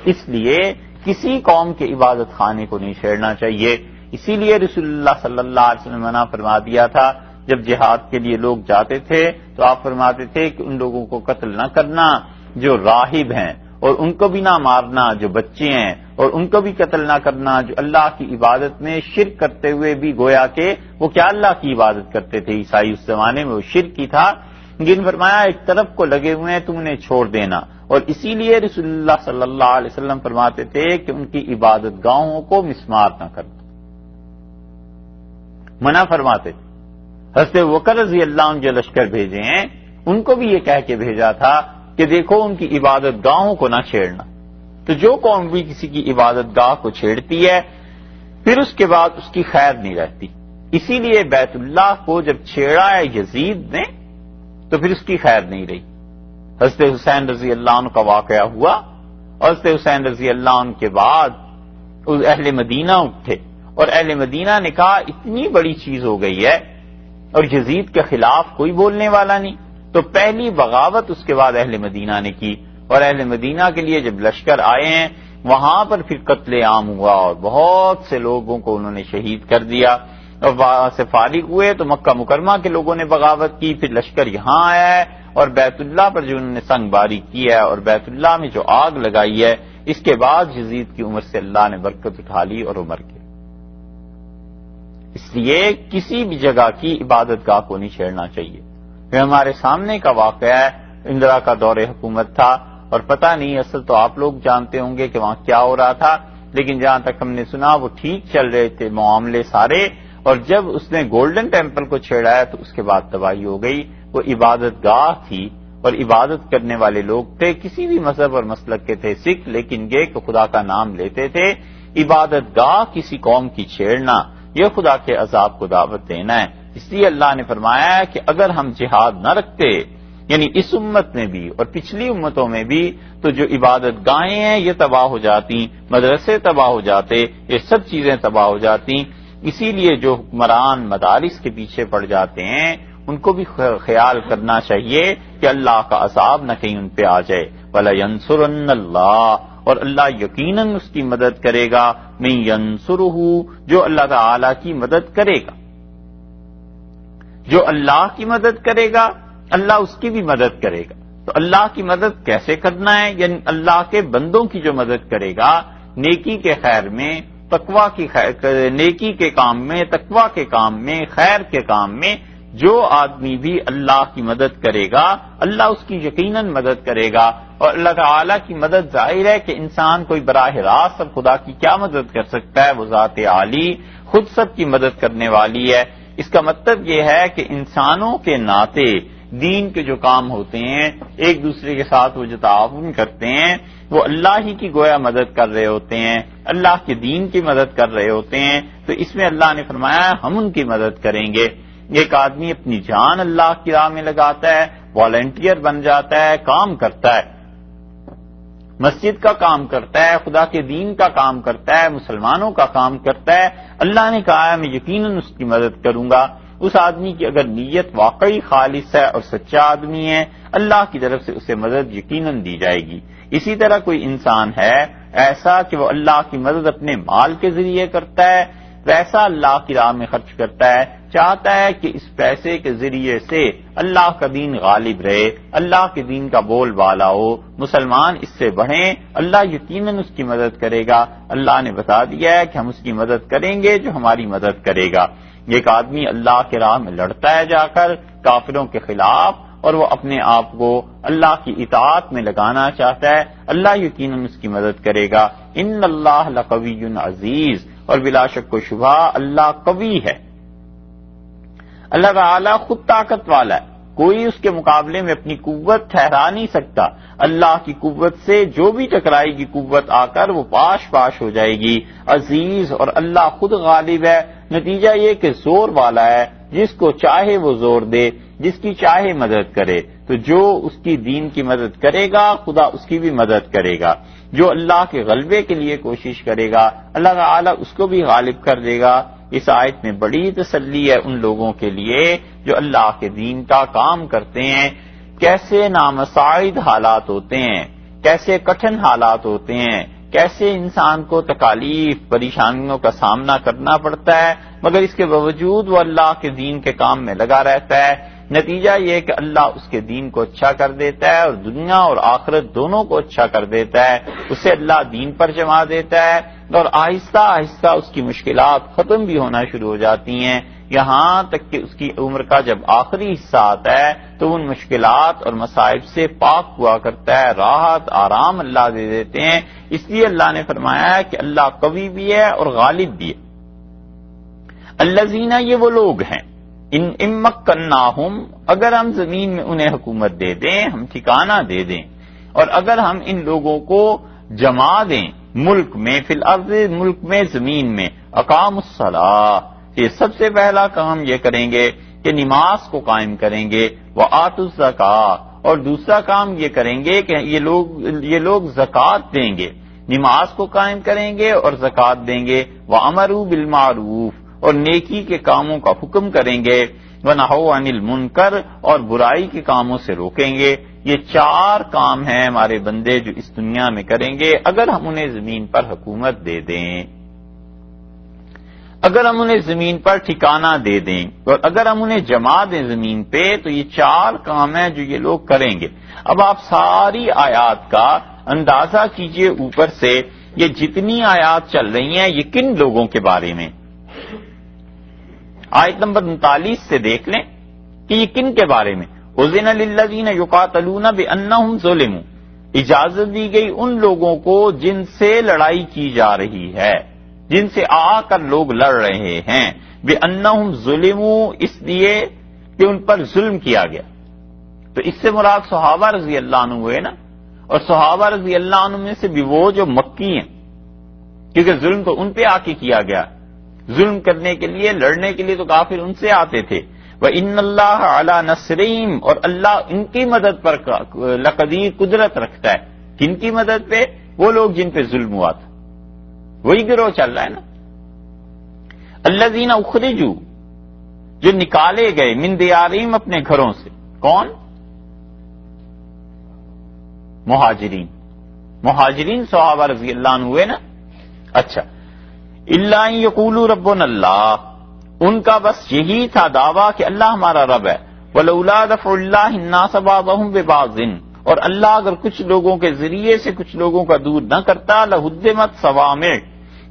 اس لیے کسی قوم کے عبادت خانے کو نہیں چھیڑنا چاہیے۔ اسی لیے رسول اللہ صلی اللہ علیہ وسلم نے منع فرما دیا تھا، جب جہاد کے لیے لوگ جاتے تھے تو آپ فرماتے تھے کہ ان لوگوں کو قتل نہ کرنا جو راہب ہیں، اور ان کو بھی نہ مارنا جو بچے ہیں، اور ان کو بھی قتل نہ کرنا جو اللہ کی عبادت میں شرک کرتے ہوئے بھی گویا کہ وہ کیا اللہ کی عبادت کرتے تھے، عیسائی اس زمانے میں وہ شرک کی تھا، لیکن فرمایا ایک طرف کو لگے ہوئے ہیں تم انہیں چھوڑ دینا۔ اور اسی لیے رسول اللہ صلی اللہ علیہ وسلم فرماتے تھے کہ ان کی عبادت گاہوں کو مسمار نہ کرنا، منع فرماتے تھے۔ حضرت بکر رضی اللہ عنہ جو لشکر بھیجے ہیں ان کو بھی یہ کہہ کے بھیجا تھا کہ دیکھو ان کی عبادت گاہوں کو نہ چھیڑنا۔ تو جو قوم بھی کسی کی عبادت گاہ کو چھیڑتی ہے پھر اس کے بعد اس کی خیر نہیں رہتی۔ اسی لیے بیت اللہ کو جب چھیڑا ہے یزید نے تو پھر اس کی خیر نہیں رہی۔ حضرت حسین رضی اللہ عنہ کا واقعہ ہوا، اور حضرت حسین رضی اللہ عنہ کے بعد اہل مدینہ اٹھے، اور اہل مدینہ نے کہا اتنی بڑی چیز ہو گئی ہے اور یزید کے خلاف کوئی بولنے والا نہیں، تو پہلی بغاوت اس کے بعد اہل مدینہ نے کی، اور اہل مدینہ کے لیے جب لشکر آئے ہیں وہاں پر پھر قتل عام ہوا اور بہت سے لوگوں کو انہوں نے شہید کر دیا، اور وہاں سے فارغ ہوئے تو مکہ مکرمہ کے لوگوں نے بغاوت کی، پھر لشکر یہاں آیا ہے اور بیت اللہ پر جو انہوں نے سنگ باری کی ہے اور بیت اللہ میں جو آگ لگائی ہے، اس کے بعد یزید کی عمر سے اللہ نے برکت اٹھا لی اور عمر کے۔ اس لیے کسی بھی جگہ کی عبادت گاہ کو نہیں چھیڑنا چاہیے۔ پھر ہمارے سامنے کا واقعہ ہے، اندرا کا دور حکومت تھا، اور پتہ نہیں اصل تو آپ لوگ جانتے ہوں گے کہ وہاں کیا ہو رہا تھا، لیکن جہاں تک ہم نے سنا وہ ٹھیک چل رہے تھے معاملے سارے، اور جب اس نے گولڈن ٹیمپل کو چھیڑا ہے تو اس کے بعد تباہی ہو گئی۔ وہ عبادت گاہ تھی اور عبادت کرنے والے لوگ تھے، کسی بھی مذہب اور مسلک کے تھے، سکھ، لیکن یہ کہ خدا کا نام لیتے تھے۔ عبادت گاہ کسی قوم کی چھیڑنا یہ خدا کے عذاب کو دعوت دینا ہے۔ اس لیے اللہ نے فرمایا ہے کہ اگر ہم جہاد نہ رکھتے، یعنی اس امت میں بھی اور پچھلی امتوں میں بھی، تو جو عبادت گاہیں ہیں یہ تباہ ہو جاتی، مدرسے تباہ ہو جاتے، یہ سب چیزیں تباہ ہو جاتی۔ اسی لیے جو حکمران مدارس کے پیچھے پڑ جاتے ہیں ان کو بھی خیال کرنا چاہیے کہ اللہ کا عذاب نہ کہیں ان پہ آ جائے۔ وَلَيَنْصُرَنَّ اللَّهُ، اور اللہ یقیناً اس کی مدد کرے گا، مَن يَنْصُرُهُ، جو اللہ تعالی کی مدد کرے گا۔ جو اللہ کی مدد کرے گا اللہ اس کی بھی مدد کرے گا۔ تو اللہ کی مدد کیسے کرنا ہے؟ یعنی اللہ کے بندوں کی جو مدد کرے گا نیکی کے خیر میں، تقوی کی خیر، نیکی کے کام میں، تقوی کے کام میں، خیر کے کام میں جو آدمی بھی اللہ کی مدد کرے گا اللہ اس کی یقیناً مدد کرے گا۔ اور اللہ تعالیٰ کی مدد ظاہر ہے کہ انسان کوئی براہ راست اب خدا کی کیا مدد کر سکتا ہے، وہ ذات عالی خود سب کی مدد کرنے والی ہے۔ اس کا مطلب یہ ہے کہ انسانوں کے ناطے دین کے جو کام ہوتے ہیں، ایک دوسرے کے ساتھ وہ جو تعاون کرتے ہیں، وہ اللہ ہی کی گویا مدد کر رہے ہوتے ہیں، اللہ کے دین کی مدد کر رہے ہوتے ہیں۔ تو اس میں اللہ نے فرمایا ہم ان کی مدد کریں گے۔ ایک آدمی اپنی جان اللہ کی راہ میں لگاتا ہے، والنٹیئر بن جاتا ہے، کام کرتا ہے، مسجد کا کام کرتا ہے، خدا کے دین کا کام کرتا ہے، مسلمانوں کا کام کرتا ہے، اللہ نے کہا ہے میں یقیناً اس کی مدد کروں گا۔ اس آدمی کی اگر نیت واقعی خالص ہے اور سچا آدمی ہے، اللہ کی طرف سے اسے مدد یقیناً دی جائے گی۔ اسی طرح کوئی انسان ہے ایسا کہ وہ اللہ کی مدد اپنے مال کے ذریعے کرتا ہے، ویسا اللہ کی راہ میں خرچ کرتا ہے، چاہتا ہے کہ اس پیسے کے ذریعے سے اللہ کا دین غالب رہے، اللہ کے دین کا بول بالا ہو، مسلمان اس سے بڑھیں، اللہ یقیناً اس کی مدد کرے گا۔ اللہ نے بتا دیا ہے کہ ہم اس کی مدد کریں گے جو ہماری مدد کرے گا۔ ایک آدمی اللہ کے راہ میں لڑتا ہے جا کر کافروں کے خلاف، اور وہ اپنے آپ کو اللہ کی اطاعت میں لگانا چاہتا ہے، اللہ یقیناً اس کی مدد کرے گا۔ ان اللہ لقوی عزیز، اور بلا شک و شبہ اللہ قوی ہے، اللہ تعالیٰ خود طاقت والا ہے، کوئی اس کے مقابلے میں اپنی قوت ٹھہرا نہیں سکتا۔ اللہ کی قوت سے جو بھی ٹکرائے گی قوت آ کر وہ پاش پاش ہو جائے گی۔ عزیز، اور اللہ خود غالب ہے۔ نتیجہ یہ کہ زور والا ہے، جس کو چاہے وہ زور دے، جس کی چاہے مدد کرے، تو جو اس کی دین کی مدد کرے گا خدا اس کی بھی مدد کرے گا، جو اللہ کے غلبے کے لیے کوشش کرے گا اللہ تعالیٰ اس کو بھی غالب کر دے گا۔ اس آیت میں بڑی تسلی ہے ان لوگوں کے لیے جو اللہ کے دین کا کام کرتے ہیں۔ کیسے نامساعد حالات ہوتے ہیں، کیسے کٹھن حالات ہوتے ہیں، کیسے انسان کو تکالیف پریشانیوں کا سامنا کرنا پڑتا ہے، مگر اس کے باوجود وہ اللہ کے دین کے کام میں لگا رہتا ہے۔ نتیجہ یہ کہ اللہ اس کے دین کو اچھا کر دیتا ہے، اور دنیا اور آخرت دونوں کو اچھا کر دیتا ہے، اسے اللہ دین پر جما دیتا ہے، اور آہستہ آہستہ اس کی مشکلات ختم بھی ہونا شروع ہو جاتی ہیں، یہاں تک کہ اس کی عمر کا جب آخری حصہ آتا ہے تو ان مشکلات اور مصائب سے پاک ہوا کرتا ہے، راحت آرام اللہ دے دیتے ہیں۔ اس لیے اللہ نے فرمایا ہے کہ اللہ قوی بھی ہے اور غالب بھی ہے۔ الذین، یہ وہ لوگ ہیں، ان امکناہم، اگر ہم زمین میں انہیں حکومت دے دیں، ہم ٹھکانہ دے دیں، اور اگر ہم ان لوگوں کو جما دیں ملک میں، فی الارض، ملک میں، زمین میں، اقاموا الصلاۃ، یہ سب سے پہلا کام یہ کریں گے کہ نماز کو قائم کریں گے، وآتوا الزکاۃ، اور دوسرا کام یہ کریں گے کہ یہ لوگ زکوٰۃ دیں گے، نماز کو قائم کریں گے اور زکوٰۃ دیں گے، وامروا بالمعروف، اور نیکی کے کاموں کا حکم کریں گے، ونہوا عن المنکر، اور برائی کے کاموں سے روکیں گے۔ یہ 4 کام ہیں ہمارے بندے جو اس دنیا میں کریں گے اگر ہم انہیں زمین پر حکومت دے دیں، اگر ہم انہیں زمین پر ٹھکانہ دے دیں، اور اگر ہم انہیں جما دیں زمین پہ، تو یہ 4 کام ہیں جو یہ لوگ کریں گے۔ اب آپ ساری آیات کا اندازہ کیجئے، اوپر سے یہ جتنی آیات چل رہی ہیں یہ کن لوگوں کے بارے میں؟ آیت نمبر 39 سے دیکھ لیں کہ یہ کن کے بارے میں؟ اذن للذین یقاتلون بانہم ظلموا، اجازت دی گئی ان لوگوں کو جن سے لڑائی کی جا رہی ہے، جن سے آ کر لوگ لڑ رہے ہیں، بانہم ظلموا، اس لیے کہ ان پر ظلم کیا گیا۔ تو اس سے مراد صحابہ رضی اللہ عنہ ہوئے نا، اور صحابہ رضی اللہ عنہ میں سے بھی وہ جو مکی ہیں، کیونکہ ظلم تو ان پہ آ کے کیا گیا، ظلم کرنے کے لیے، لڑنے کے لیے تو کافر ان سے آتے تھے۔ وَإِنَّ اللَّهَ عَلَى نَصْرِهِمْ، اور اللہ ان کی مدد پر لقدیر، قدرت رکھتا ہے۔ کن کی مدد پہ؟ وہ لوگ جن پہ ظلم ہوا تھا، وہی گروہ چل رہا ہے نا۔ الَّذِينَ اُخْرِجُوا، جو نکالے گئے، من دیارہم، اپنے گھروں سے، کون؟ مہاجرین، مہاجرین صحابہ رضی اللہ عنہ ہوئے نا۔ اچھا، الا ان یقولوا ربنا اللہ، ان کا بس یہی تھا دعویٰ کہ اللہ ہمارا رب ہے۔ ولولا دفع اللہ الناس بعضهم ببعض، اور اللہ اگر کچھ لوگوں کے ذریعے سے کچھ لوگوں کا دور نہ کرتا، لہدمت صوامع،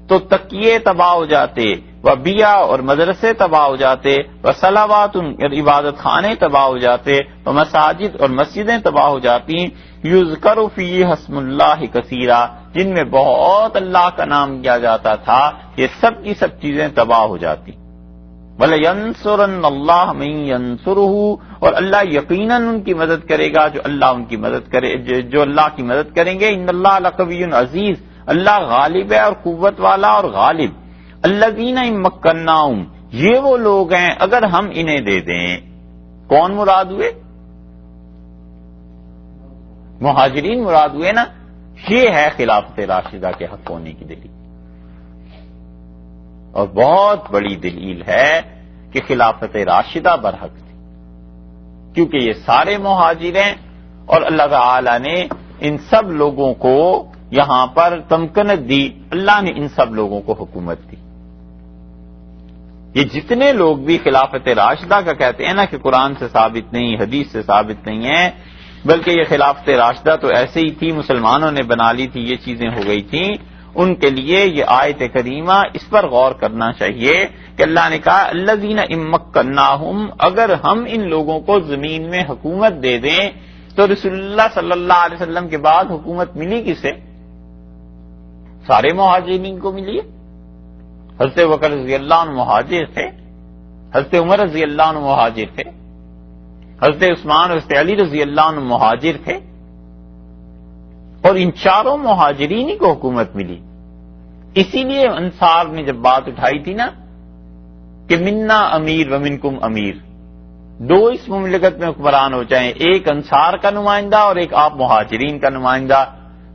تو تکیے تباہ ہو جاتے، وبیع، اور مدرسے تباہ ہو جاتے، وصلوات، اور عبادت خانے تباہ ہو جاتے، ومساجد، اور مسجدیں تباہ ہو جاتی، یذکر فیہ اسم اللہ کثیرا، جن میں بہت اللہ کا نام لیا جاتا تھا، یہ سب کی سب چیزیں تباہ ہو جاتی۔ وَلَيَنْصُرَنَّ اللَّهُ مَن يَنْصُرُهُ، اور اللہ یقیناً ان کی مدد کرے گا جو اللہ ان کی مدد کرے، جو اللہ کی مدد کریں گے. ان اللہ لقوی عزیز، اللہ غالب ہے اور قوت والا اور غالب. الذین ان مکناہم، یہ وہ لوگ ہیں اگر ہم انہیں دے دیں. کون مراد ہوئے؟ مہاجرین مراد ہوئے نا. یہ ہے خلافت راشدہ کے حق ہونے کی دلیل، اور بہت بڑی دلیل ہے کہ خلافت راشدہ برحق تھی، کیونکہ یہ سارے مہاجر ہیں اور اللہ تعالی نے ان سب لوگوں کو یہاں پر تمکنت دی. اللہ نے ان سب لوگوں کو حکومت دی. یہ جتنے لوگ بھی خلافت راشدہ کا کہتے ہیں نا کہ قرآن سے ثابت نہیں، حدیث سے ثابت نہیں ہے، بلکہ یہ خلافت راشدہ تو ایسے ہی تھی، مسلمانوں نے بنا لی تھی، یہ چیزیں ہو گئی تھیں. ان کے لیے یہ آیت کریمہ اس پر غور کرنا چاہیے کہ اللہ نے کہا الذین ان مکناہم، اگر ہم ان لوگوں کو زمین میں حکومت دے دیں. تو رسول اللہ صلی اللہ علیہ وسلم کے بعد حکومت ملی کسے؟ سارے مہاجرین کو ملی ہے. حضرت بکر رضی اللہ عنہ مہاجر تھے، حضرت عمر رضی اللہ عنہ مہاجر تھے، حضرت عثمان اور حضرت علی رضی اللہ عنہ مہاجر تھے، اور ان چاروں مہاجرین ہی کو حکومت ملی. اسی لیے انصار نے جب بات اٹھائی تھی نا کہ منا امیر و منکم امیر، دو اس مملکت میں حکمران ہو جائیں، ایک انصار کا نمائندہ اور ایک آپ مہاجرین کا نمائندہ.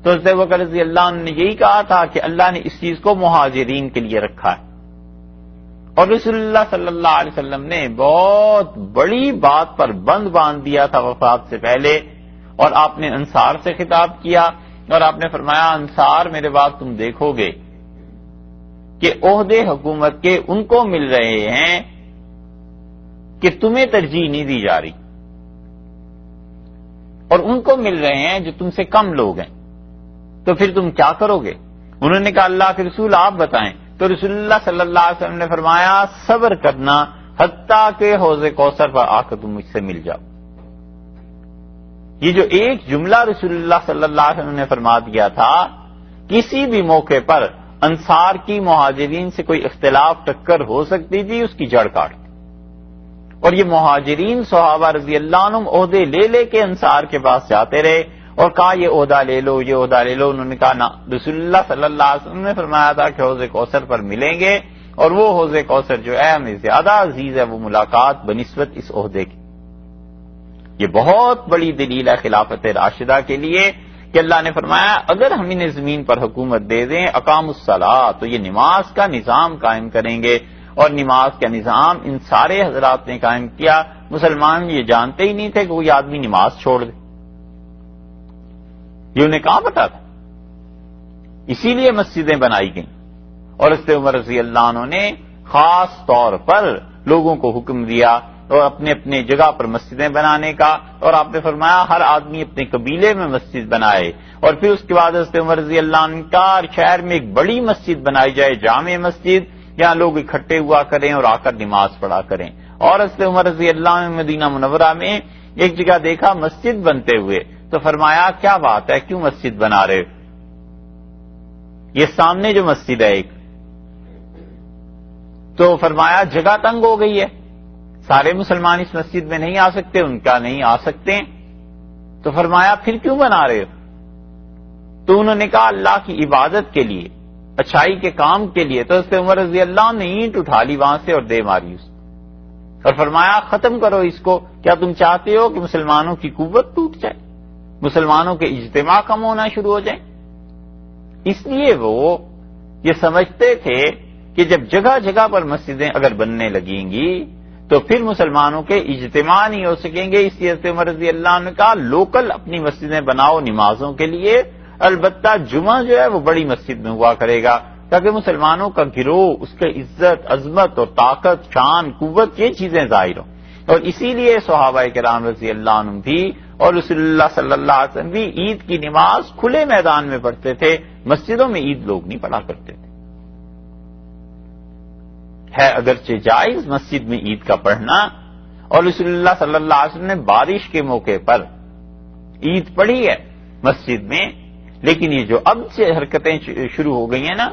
تو حضرت بکر رضی اللہ عنہ نے یہی کہا تھا کہ اللہ نے اس چیز کو مہاجرین کے لیے رکھا ہے. اور رسول اللہ صلی اللہ علیہ وسلم نے بہت بڑی بات پر بند باندھ دیا تھا وفات سے پہلے، اور آپ نے انصار سے خطاب کیا اور آپ نے فرمایا انصار میرے بعد تم دیکھو گے کہ عہدے حکومت کے ان کو مل رہے ہیں کہ تمہیں ترجیح نہیں دی جا رہی، اور ان کو مل رہے ہیں جو تم سے کم لوگ ہیں. تو پھر تم کیا کرو گے؟ انہوں نے کہا اللہ کے رسول آپ بتائیں. تو رسول اللہ صلی اللہ علیہ وسلم نے فرمایا صبر کرنا حتیٰ کہ حوض کوثر پر آ کر تم مجھ سے مل جاؤ. یہ جو ایک جملہ رسول اللہ صلی اللہ علیہ وسلم نے فرما دیا تھا، کسی بھی موقع پر انصار کی مہاجرین سے کوئی اختلاف ٹکر ہو سکتی تھی، اس کی جڑ کاٹ. اور یہ مہاجرین صحابہ رضی اللہ عنہم عہدے لے لے کے انصار کے پاس جاتے رہے اور کہا یہ عہدہ لے لو، یہ عہدہ لے لو. انہوں نے کہا نہ، رسول اللہ صلی اللہ علیہ وسلم نے فرمایا تھا کہ حوض کوثر پر ملیں گے، اور وہ حوض کوثر جو ہے ہمیں زیادہ عزیز ہے، وہ ملاقات بنسبت اس عہدے کی. یہ بہت بڑی دلیل ہے خلافت راشدہ کے لیے کہ اللہ نے فرمایا اگر ہم انہیں زمین پر حکومت دے دیں اقام الصلاۃ، تو یہ نماز کا نظام قائم کریں گے. اور نماز کا نظام ان سارے حضرات نے قائم کیا. مسلمان یہ جانتے ہی نہیں تھے کہ کوئی آدمی نماز چھوڑ دے، یہ انہیں کہاں پتا تھا. اسی لیے مسجدیں بنائی گئیں، اور حضرت عمر رضی اللہ عنہ نے خاص طور پر لوگوں کو حکم دیا اور اپنے اپنے جگہ پر مسجدیں بنانے کا. اور آپ نے فرمایا ہر آدمی اپنے قبیلے میں مسجد بنائے. اور پھر اس کے بعد حضرت عمر رضی اللہ عنہ کا شہر میں ایک بڑی مسجد بنائی جائے، جامع مسجد، یہاں لوگ اکٹھے ہوا کریں اور آ کر نماز پڑھا کریں. اور حضرت عمر رضی اللہ عنہ مدینہ منورہ میں ایک جگہ دیکھا مسجد بنتے ہوئے، تو فرمایا کیا بات ہے، کیوں مسجد بنا رہے؟ یہ سامنے جو مسجد ہے ایک، تو فرمایا جگہ تنگ ہو گئی ہے، سارے مسلمان اس مسجد میں نہیں آ سکتے، ان کا نہیں آ سکتے. تو فرمایا پھر کیوں بنا رہے ہو؟ تو انہوں نے کہا اللہ کی عبادت کے لیے، اچھائی کے کام کے لیے. تو حضرت عمر رضی اللہ عنہ نے اینٹ اٹھا لی وہاں سے اور دے ماری اس اور فرمایا ختم کرو اس کو. کیا تم چاہتے ہو کہ مسلمانوں کی قوت ٹوٹ جائے، مسلمانوں کے اجتماع کم ہونا شروع ہو جائیں؟ اس لیے وہ یہ سمجھتے تھے کہ جب جگہ جگہ پر مسجدیں اگر بننے لگیں گی تو پھر مسلمانوں کے اجتماع نہیں ہو سکیں گے. اس لیے حضرت عمر رضی اللہ عنہ کا لوکل اپنی مسجدیں بناؤ نمازوں کے لیے، البتہ جمعہ جو ہے وہ بڑی مسجد میں ہوا کرے گا تاکہ مسلمانوں کا گروہ، اس کے عزت، عظمت اور طاقت، شان، قوت، یہ چیزیں ظاہر ہوں. اور اسی لیے صحابہ کرام رضی اللہ عنہم بھی اور رسول اللہ صلی اللہ علیہ وسلم بھی عید کی نماز کھلے میدان میں پڑھتے تھے، مسجدوں میں عید لوگ نہیں پڑھا کرتے تھے. ہے اگرچہ جائز مسجد میں عید کا پڑھنا، اور رسول اللہ صلی اللہ علیہ وسلم نے بارش کے موقع پر عید پڑھی ہے مسجد میں. لیکن یہ جو اب سے حرکتیں شروع ہو گئی ہیں نا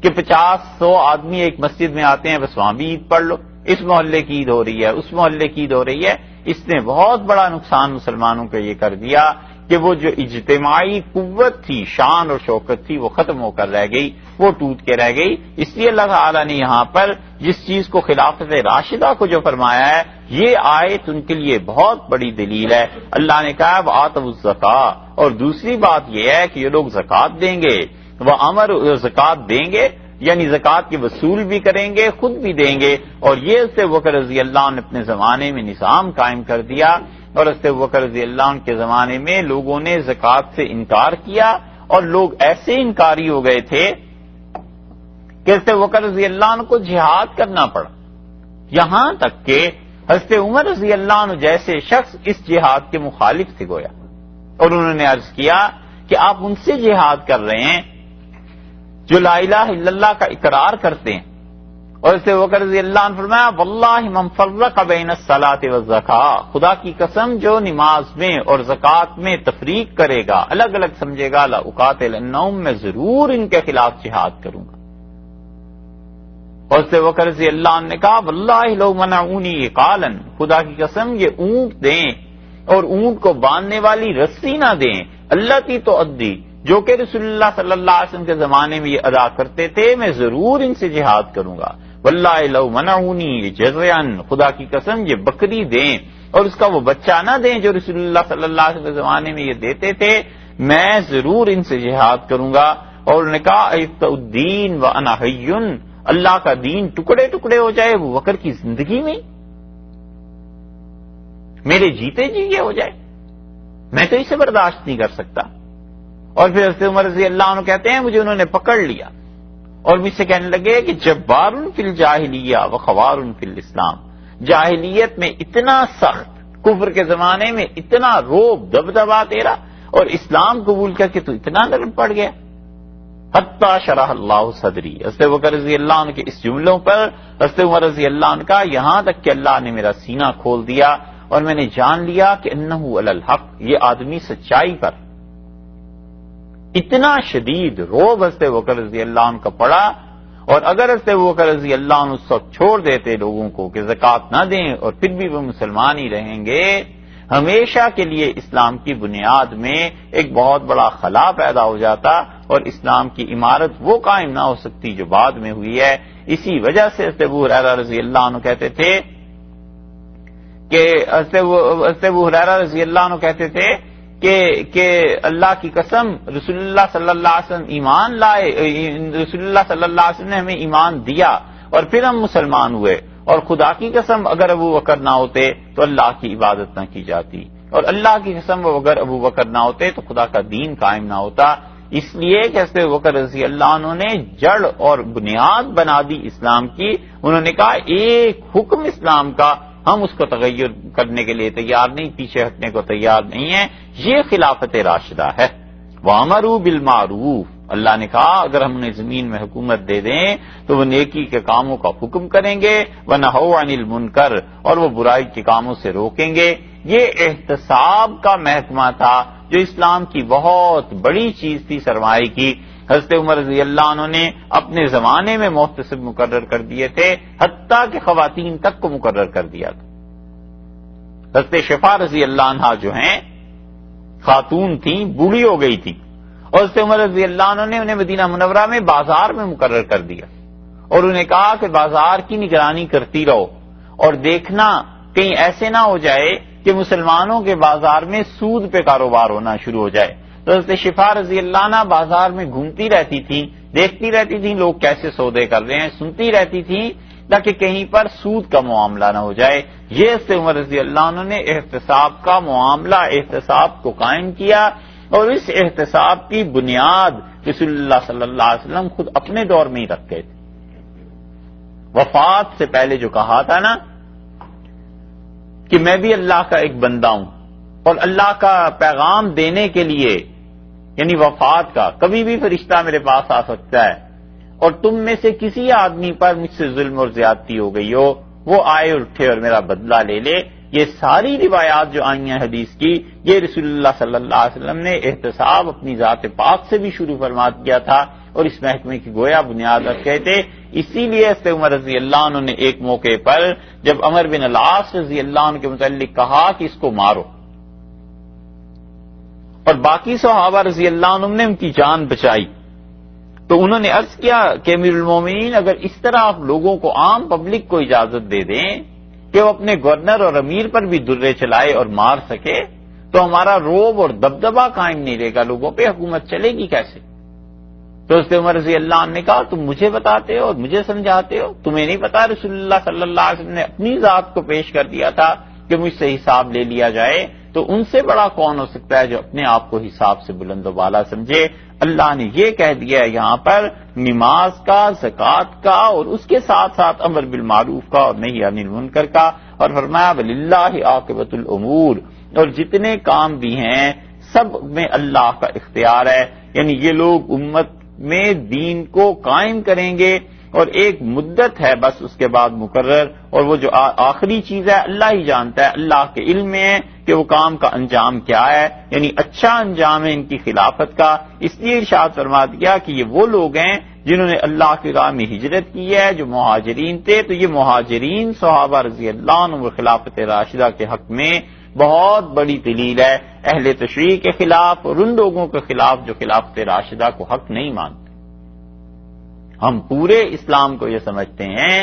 کہ 50-100 آدمی ایک مسجد میں آتے ہیں، بس وہاں بھی عید پڑھ لو، اس محلے کی عید ہو رہی ہے، اس محلے کی عید ہو رہی ہے، اس نے بہت بڑا نقصان مسلمانوں کا یہ کر دیا کہ وہ جو اجتماعی قوت تھی، شان اور شوکت تھی، وہ ختم ہو کر رہ گئی، وہ ٹوٹ کے رہ گئی۔ اس لیے اللہ تعالیٰ نے یہاں پر جس چیز کو خلافت راشدہ کو جو فرمایا ہے، یہ آیت ان کے لیے بہت بڑی دلیل ہے۔ اللہ نے کہا وآتوا الزکاۃ، اور دوسری بات یہ ہے کہ یہ لوگ زکوٰۃ دیں گے، وہ امر زکوٰۃ دیں گے، یعنی زکوٰۃ کے وصول بھی کریں گے، خود بھی دیں گے۔ اور یہ حضرت ابوبکر رضی اللہ عنہ نے اپنے زمانے میں نظام قائم کر دیا، اور حضرت ابوبکر رضی اللہ عنہ کے زمانے میں لوگوں نے زکوٰۃ سے انکار کیا، اور لوگ ایسے انکاری ہو گئے تھے کہ حضرت ابوبکر رضی اللہ عنہ کو جہاد کرنا پڑا، یہاں تک کہ حضرت عمر رضی اللہ عنہ جیسے شخص اس جہاد کے مخالف تھے گویا، اور انہوں نے عرض کیا کہ آپ ان سے جہاد کر رہے ہیں جو لا الہ الا اللہ کا اقرار کرتے ہیں۔ اور حضرت ابوبکر رضی اللہ عنہ فرمایا واللہ من فرق بین الصلاۃ والزکاۃ، خدا کی قسم جو نماز میں اور زکوٰۃ میں تفریق کرے گا، الگ الگ سمجھے گا، لأقاتلنہم، میں ضرور ان کے خلاف جہاد کروں گا۔ اور حضرت ابوبکر رضی اللہ عنہ نے کہا واللہ لو منعونی عقالا، خدا کی قسم یہ اونٹ دیں اور اونٹ کو باندھنے والی رسی نہ دیں، التی تؤدی، جو کہ رسول اللہ صلی اللہ علیہ وسلم کے زمانے میں یہ ادا کرتے تھے، میں ضرور ان سے جہاد کروں گا۔ واللہ لو منعونی جزعا، خدا کی قسم یہ بکری دیں اور اس کا وہ بچہ نہ دیں جو رسول اللہ صلی اللہ علیہ وسلم کے زمانے میں یہ دیتے تھے، میں ضرور ان سے جہاد کروں گا۔ اور انہوں نے کہا ایفت الدین وانا حی، اللہ کا دین ٹکڑے ٹکڑے ہو جائے ابو بکر کی زندگی میں، میرے جیتے جی یہ ہو جائے، میں تو اسے برداشت نہیں کر سکتا۔ اور پھر حضرت عمر رضی اللہ عنہ کہتے ہیں مجھے انہوں نے پکڑ لیا اور مجھ سے کہنے لگے کہ جبار فی الجاہلیہ و خوار فی الاسلام، جاہلیت میں اتنا سخت، کفر کے زمانے میں اتنا روب دبدبا تیرا، اور اسلام قبول کر کے تو اتنا نرم پڑ گیا۔ حتی شرح اللہ صدری، حضرت ابوبکر رضی اللہ عنہ کے اس جملوں پر حضرت عمر رضی اللہ عنہ کا یہاں تک کہ اللہ نے میرا سینہ کھول دیا اور میں نے جان لیا کہ انہ علی الحق، یہ آدمی سچائی پر۔ اتنا شدید روب حضرت ابوبکر رضی اللہ عنہ کا پڑا، اور اگر حضرت ابوبکر رضی اللہ عنہ اس وقت چھوڑ دیتے لوگوں کو کہ زکوٰۃ نہ دیں اور پھر بھی وہ مسلمان ہی رہیں گے، ہمیشہ کے لیے اسلام کی بنیاد میں ایک بہت بڑا خلا پیدا ہو جاتا اور اسلام کی عمارت وہ قائم نہ ہو سکتی جو بعد میں ہوئی ہے۔ اسی وجہ سے حضرت ابو ہریرہ رضی اللہ عنہ کہتے تھے کہ حضرت ابو ہریرہ رضی اللہ عنہ کہتے تھے کہ اللہ کی قسم رسول اللہ صلی اللہ علیہ وسلم ایمان لائے، رسول اللہ صلی اللہ علیہ وسلم نے ہمیں ایمان دیا اور پھر ہم مسلمان ہوئے، اور خدا کی قسم اگر ابو بکر نہ ہوتے تو اللہ کی عبادت نہ کی جاتی، اور اللہ کی قسم اگر ابو بکر نہ ہوتے تو خدا کا دین قائم نہ ہوتا۔ اس لیے کہ حضرت ابوبکر رضی اللہ عنہ نے جڑ اور بنیاد بنا دی اسلام کی۔ انہوں نے کہا ایک حکم اسلام کا ہم اس کو تغیر کرنے کے لیے تیار نہیں، پیچھے ہٹنے کو تیار نہیں ہیں، یہ خلافت راشدہ ہے۔ وَأَمَرُوا بِالْمَعْرُوفِ، اللہ نے کہا اگر ہم انہیں زمین میں حکومت دے دیں تو وہ نیکی کے کاموں کا حکم کریں گے، وَنَهَوْا عَنِ الْمُنْكَرِ، اور وہ برائی کے کاموں سے روکیں گے۔ یہ احتساب کا محکمہ تھا جو اسلام کی بہت بڑی چیز تھی، سرمایہ کی۔ حضرت عمر رضی اللہ عنہ نے اپنے زمانے میں محتسب مقرر کر دیے تھے، حتیٰ کہ خواتین تک کو مقرر کر دیا تھا۔ حضرت شفا رضی اللہ عنہ جو ہیں خاتون تھیں، بوڑھی ہو گئی تھی، اور حضرت عمر رضی اللہ عنہ نے انہیں مدینہ منورہ میں بازار میں مقرر کر دیا اور انہیں کہا کہ بازار کی نگرانی کرتی رہو اور دیکھنا کہیں ایسے نہ ہو جائے کہ مسلمانوں کے بازار میں سود پہ کاروبار ہونا شروع ہو جائے۔ تو حضرت شفا رضی اللہ عنہ بازار میں گھومتی رہتی تھیں، دیکھتی رہتی تھیں لوگ کیسے سودے کر رہے ہیں، سنتی رہتی تھیں تاکہ کہیں پر سود کا معاملہ نہ ہو جائے۔ یہ حضرت عمر رضی اللہ عنہ نے احتساب کا معاملہ، احتساب کو قائم کیا، اور اس احتساب کی بنیاد رسول اللہ صلی اللہ علیہ وسلم خود اپنے دور میں ہی رکھ گئے تھے۔ وفات سے پہلے جو کہا تھا نا کہ میں بھی اللہ کا ایک بندہ ہوں اور اللہ کا پیغام دینے کے لیے، یعنی وفات کا، کبھی بھی فرشتہ میرے پاس آ سکتا ہے اور تم میں سے کسی آدمی پر مجھ سے ظلم اور زیادتی ہو گئی ہو، وہ آئے اور اٹھے اور میرا بدلہ لے لے۔ یہ ساری روایات جو آئی ہیں حدیث کی، یہ رسول اللہ صلی اللہ علیہ وسلم نے احتساب اپنی ذات پاک سے بھی شروع فرما دیا تھا اور اس محکمے کی گویا بنیاد رکھے تھے. اسی لیے حضرت عمر رضی اللہ عنہ نے ایک موقع پر جب عمر بن العاص رضی اللہ عنہ کے متعلق کہا کہ اس کو مارو، اور باقی صحابہ رضی اللہ عنہ نے ان کی جان بچائی، تو انہوں نے عرض کیا کہ امیر المومنین اگر اس طرح آپ لوگوں کو، عام پبلک کو اجازت دے دیں کہ وہ اپنے گورنر اور امیر پر بھی درے چلائے اور مار سکے تو ہمارا روب اور دبدبہ قائم نہیں رہے گا، لوگوں پہ حکومت چلے گی کیسے؟ تو حضرت عمر رضی اللہ عنہ نے کہا تم مجھے بتاتے ہو اور مجھے سمجھاتے ہو، تمہیں نہیں پتا رسول اللہ صلی اللہ علیہ وسلم نے اپنی ذات کو پیش کر دیا تھا کہ مجھ سے حساب لے لیا جائے، تو ان سے بڑا کون ہو سکتا ہے جو اپنے آپ کو حساب سے بلند و بالا سمجھے؟ اللہ نے یہ کہہ دیا ہے یہاں پر نماز کا، زکوٰۃ کا، اور اس کے ساتھ ساتھ امر بالمعروف کا اور نہی عن المنکر کا، اور فرمایا وَلِلَّهِ عَاقِبَةُ الْأُمُورِ، اور جتنے کام بھی ہیں سب میں اللہ کا اختیار ہے. یعنی یہ لوگ امت میں دین کو قائم کریں گے اور ایک مدت ہے بس اس کے بعد مقرر، اور وہ جو آخری چیز ہے اللہ ہی جانتا ہے، اللہ کے علم میں ہے کہ وہ کام کا انجام کیا ہے، یعنی اچھا انجام ہے ان کی خلافت کا. اس لیے ارشاد فرما دیا کہ یہ وہ لوگ ہیں جنہوں نے اللہ کی راہ میں ہجرت کی ہے، جو مہاجرین تھے. تو یہ مہاجرین صحابہ رضی اللہ عنہ خلافت راشدہ کے حق میں بہت بڑی دلیل ہے اہل تشریع کے خلاف اور ان لوگوں کے خلاف جو خلافت راشدہ کو حق نہیں مانتے. ہم پورے اسلام کو یہ سمجھتے ہیں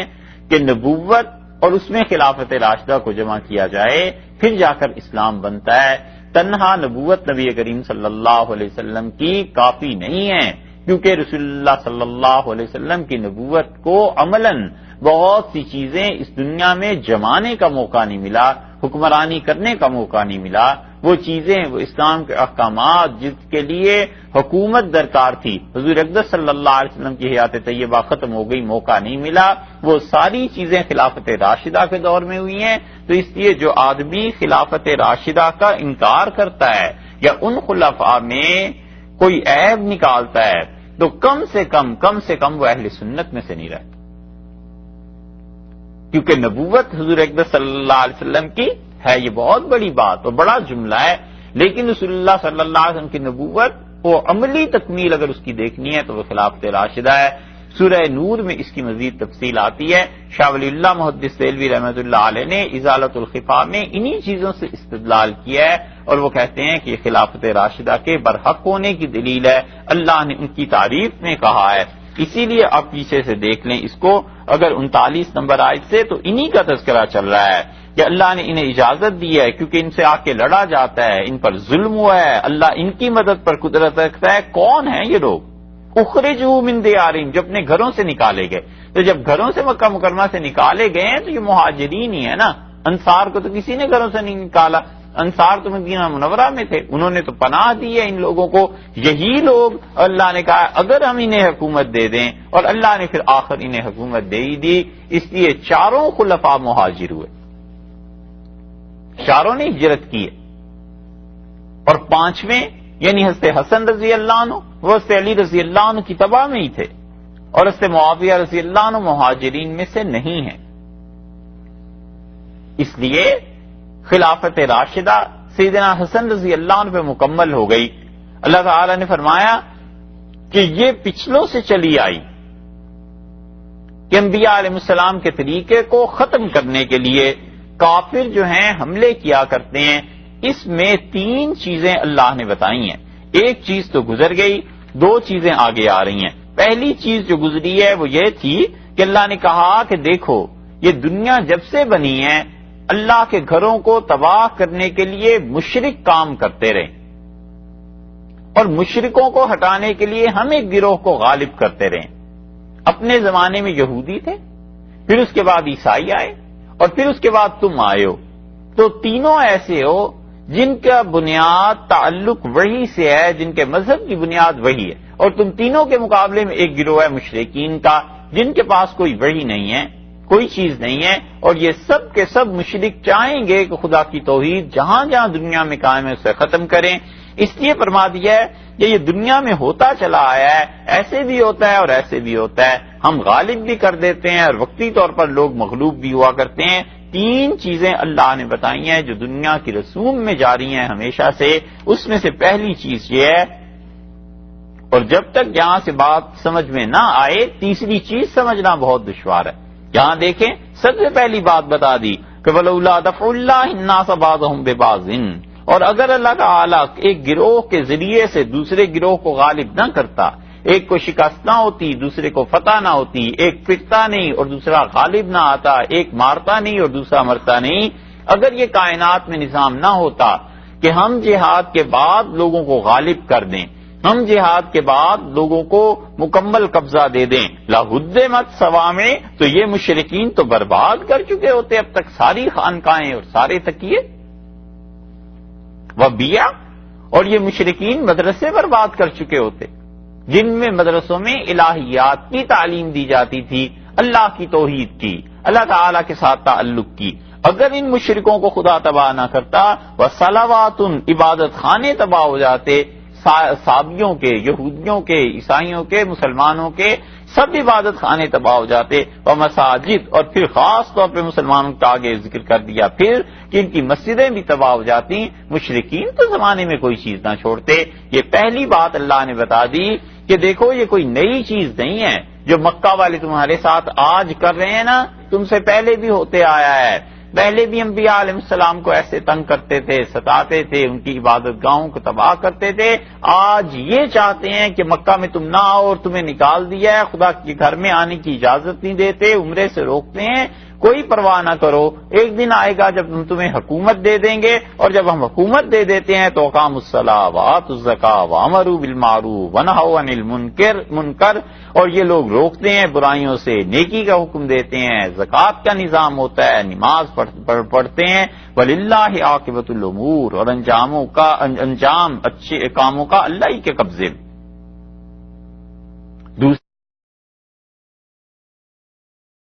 کہ نبوت اور اس میں خلافت راشدہ کو جمع کیا جائے پھر جا کر اسلام بنتا ہے. تنہا نبوت نبی کریم صلی اللہ علیہ وسلم کی کافی نہیں ہے، کیونکہ رسول اللہ صلی اللہ علیہ وسلم کی نبوت کو عملاً بہت سی چیزیں اس دنیا میں جمانے کا موقع نہیں ملا، حکمرانی کرنے کا موقع نہیں ملا. وہ چیزیں، وہ اسلام کے احکامات جس کے لیے حکومت درکار تھی، حضور اقدس صلی اللہ علیہ وسلم کی حیات طیبہ ختم ہو گئی، موقع نہیں ملا، وہ ساری چیزیں خلافت راشدہ کے دور میں ہوئی ہیں. تو اس لیے جو آدمی خلافت راشدہ کا انکار کرتا ہے یا ان خلفاء میں کوئی عیب نکالتا ہے تو کم سے کم وہ اہل سنت میں سے نہیں رہتا، کیونکہ نبوت حضور اقدس صلی اللہ علیہ وسلم کی ہے. یہ بہت بڑی بات اور بڑا جملہ ہے، لیکن رسول اللہ صلی اللہ علیہ وسلم کی نبوت وہ عملی تکمیل اگر اس کی دیکھنی ہے تو وہ خلافت راشدہ ہے. سورہ نور میں اس کی مزید تفصیل آتی ہے. شاہ ولی اللہ محدث دہلوی رحمۃ اللہ علیہ نے ازالۃ الخفا میں انہی چیزوں سے استدلال کیا ہے اور وہ کہتے ہیں کہ یہ خلافت راشدہ کے برحق ہونے کی دلیل ہے. اللہ نے ان کی تعریف میں کہا ہے. اسی لیے آپ پیچھے سے دیکھ لیں اس کو، اگر 39 نمبر آیت سے تو انہی کا تذکرہ چل رہا ہے کہ اللہ نے انہیں اجازت دی ہے کیونکہ ان سے آ کے لڑا جاتا ہے، ان پر ظلم ہوا ہے، اللہ ان کی مدد پر قدرت رکھتا ہے. کون ہیں یہ لوگ؟ اخرجوا من دیارہم، جو اپنے گھروں سے نکالے گئے. تو جب گھروں سے مکہ مکرمہ سے نکالے گئے ہیں تو یہ مہاجرین ہی ہے نا، انصار کو تو کسی نے گھروں سے نہیں نکالا. انصار تو مدینہ منورہ میں تھے، انہوں نے تو پناہ دی ہے ان لوگوں کو. یہی لوگ اللہ نے کہا اگر ہم انہیں حکومت دے دیں، اور اللہ نے پھر آخر انہیں حکومت دے ہی دی. اس لیے چاروں خلفاء مہاجر ہوئے، چاروں نے ہجرت کی ہے. اور پانچویں یعنی حضرت حسن رضی اللہ عنہ وہ حضرت علی رضی اللہ عنہ کی تباہ میں ہی تھے، اور حضرت معاویہ رضی اللہ عنہ مہاجرین میں سے نہیں ہیں. اس لیے خلافت راشدہ سیدنا حسن رضی اللہ عنہ پہ مکمل ہو گئی. اللہ تعالی نے فرمایا کہ یہ پچھلوں سے چلی آئی کہ انبیاء علیہ السلام کے طریقے کو ختم کرنے کے لیے کافر جو ہیں حملے کیا کرتے ہیں. اس میں 3 چیزیں اللہ نے بتائی ہیں. ایک چیز تو گزر گئی، 2 چیزیں آگے آ رہی ہیں. پہلی چیز جو گزری ہے وہ یہ تھی کہ اللہ نے کہا کہ دیکھو یہ دنیا جب سے بنی ہے اللہ کے گھروں کو تباہ کرنے کے لیے مشرک کام کرتے رہے، اور مشرکوں کو ہٹانے کے لیے ہم ایک گروہ کو غالب کرتے رہے. اپنے زمانے میں یہودی تھے، پھر اس کے بعد عیسائی آئے، اور پھر اس کے بعد تم آئے ہو. تو تینوں ایسے ہو جن کا بنیاد تعلق وحی سے ہے، جن کے مذہب کی بنیاد وحی ہے، اور تم تینوں کے مقابلے میں ایک گروہ ہے مشرکین کا جن کے پاس کوئی وحی نہیں ہے، کوئی چیز نہیں ہے. اور یہ سب کے سب مشرک چاہیں گے کہ خدا کی توحید جہاں جہاں دنیا میں قائم ہے اسے ختم کریں. اس لیے فرما دیا ہے کہ یہ دنیا میں ہوتا چلا آیا ہے، ایسے بھی ہوتا ہے اور ایسے بھی ہوتا ہے. ہم غالب بھی کر دیتے ہیں اور وقتی طور پر لوگ مغلوب بھی ہوا کرتے ہیں. 3 چیزیں اللہ نے بتائی ہیں جو دنیا کی رسوم میں جاری ہیں ہمیشہ سے. اس میں سے پہلی چیز یہ ہے اور جب تک یہاں سے بات سمجھ میں نہ آئے تیسری چیز سمجھنا بہت دشوار ہے. یہاں دیکھیں سب سے پہلی بات بتا دی کہ وَلَوْلَا دَفْعُ اللَّهِ النَّاسَ بَعْضَهُم بِبَعْضٍ، اور اگر اللہ تعالیٰ ایک گروہ کے ذریعے سے دوسرے گروہ کو غالب نہ کرتا، ایک کو شکست نہ ہوتی دوسرے کو فتح نہ ہوتی، ایک پھرتا نہیں اور دوسرا غالب نہ آتا، ایک مارتا نہیں اور دوسرا مرتا نہیں، اگر یہ کائنات میں نظام نہ ہوتا کہ ہم جہاد کے بعد لوگوں کو غالب کر دیں، ہم جہاد کے بعد لوگوں کو مکمل قبضہ دے دیں، لَهُدِّمَتْ صَوَامِعُ، تو یہ مشرکین تو برباد کر چکے ہوتے اب تک ساری خانقاہیں اور سارے تکیے. وَبِيَعَ، اور یہ مشرکین مدرسے برباد کر چکے ہوتے جن میں مدرسوں میں الہیات کی تعلیم دی جاتی تھی، اللہ کی توحید کی، اللہ تعالیٰ کے ساتھ تعلق کی. اگر ان مشرکوں کو خدا تباہ نہ کرتا، وَصَلَوَاتٌ، عبادت خانے تباہ ہو جاتے، صابیوں کے، یہودیوں کے، عیسائیوں کے، مسلمانوں کے سب عبادت خانے تباہ ہو جاتے. وَمَسَاجِد، اور پھر خاص طور پہ مسلمانوں کا آگے ذکر کر دیا پھر کہ ان کی مسجدیں بھی تباہ ہو جاتی. مشرکین تو زمانے میں کوئی چیز نہ چھوڑتے. یہ پہلی بات اللہ نے بتا دی کہ دیکھو یہ کوئی نئی چیز نہیں ہے جو مکہ والے تمہارے ساتھ آج کر رہے ہیں نا، تم سے پہلے بھی ہوتے آیا ہے. پہلے بھی انبیاء علیہ السلام کو ایسے تنگ کرتے تھے، ستاتے تھے، ان کی عبادت گاہوں کو تباہ کرتے تھے. آج یہ چاہتے ہیں کہ مکہ میں تم نہ آؤ اور تمہیں نکال دیا ہے، خدا کے گھر میں آنے کی اجازت نہیں دیتے، عمرے سے روکتے ہیں. کوئی پرواہ نہ کرو، ایک دن آئے گا جب ہم تمہیں حکومت دے دیں گے، اور جب ہم حکومت دے دیتے ہیں تو اقاموا الصلاۃ وآتوا الزکاۃ وامروا بالمعروف ونہوا عن المنکر، اور یہ لوگ روکتے ہیں برائیوں سے، نیکی کا حکم دیتے ہیں، زکوٰۃ کا نظام ہوتا ہے، نماز پڑھتے ہیں. وللہ عاقبۃ الامور، اور انجام اچھے کاموں کا اللہ ہی کے قبضے میں.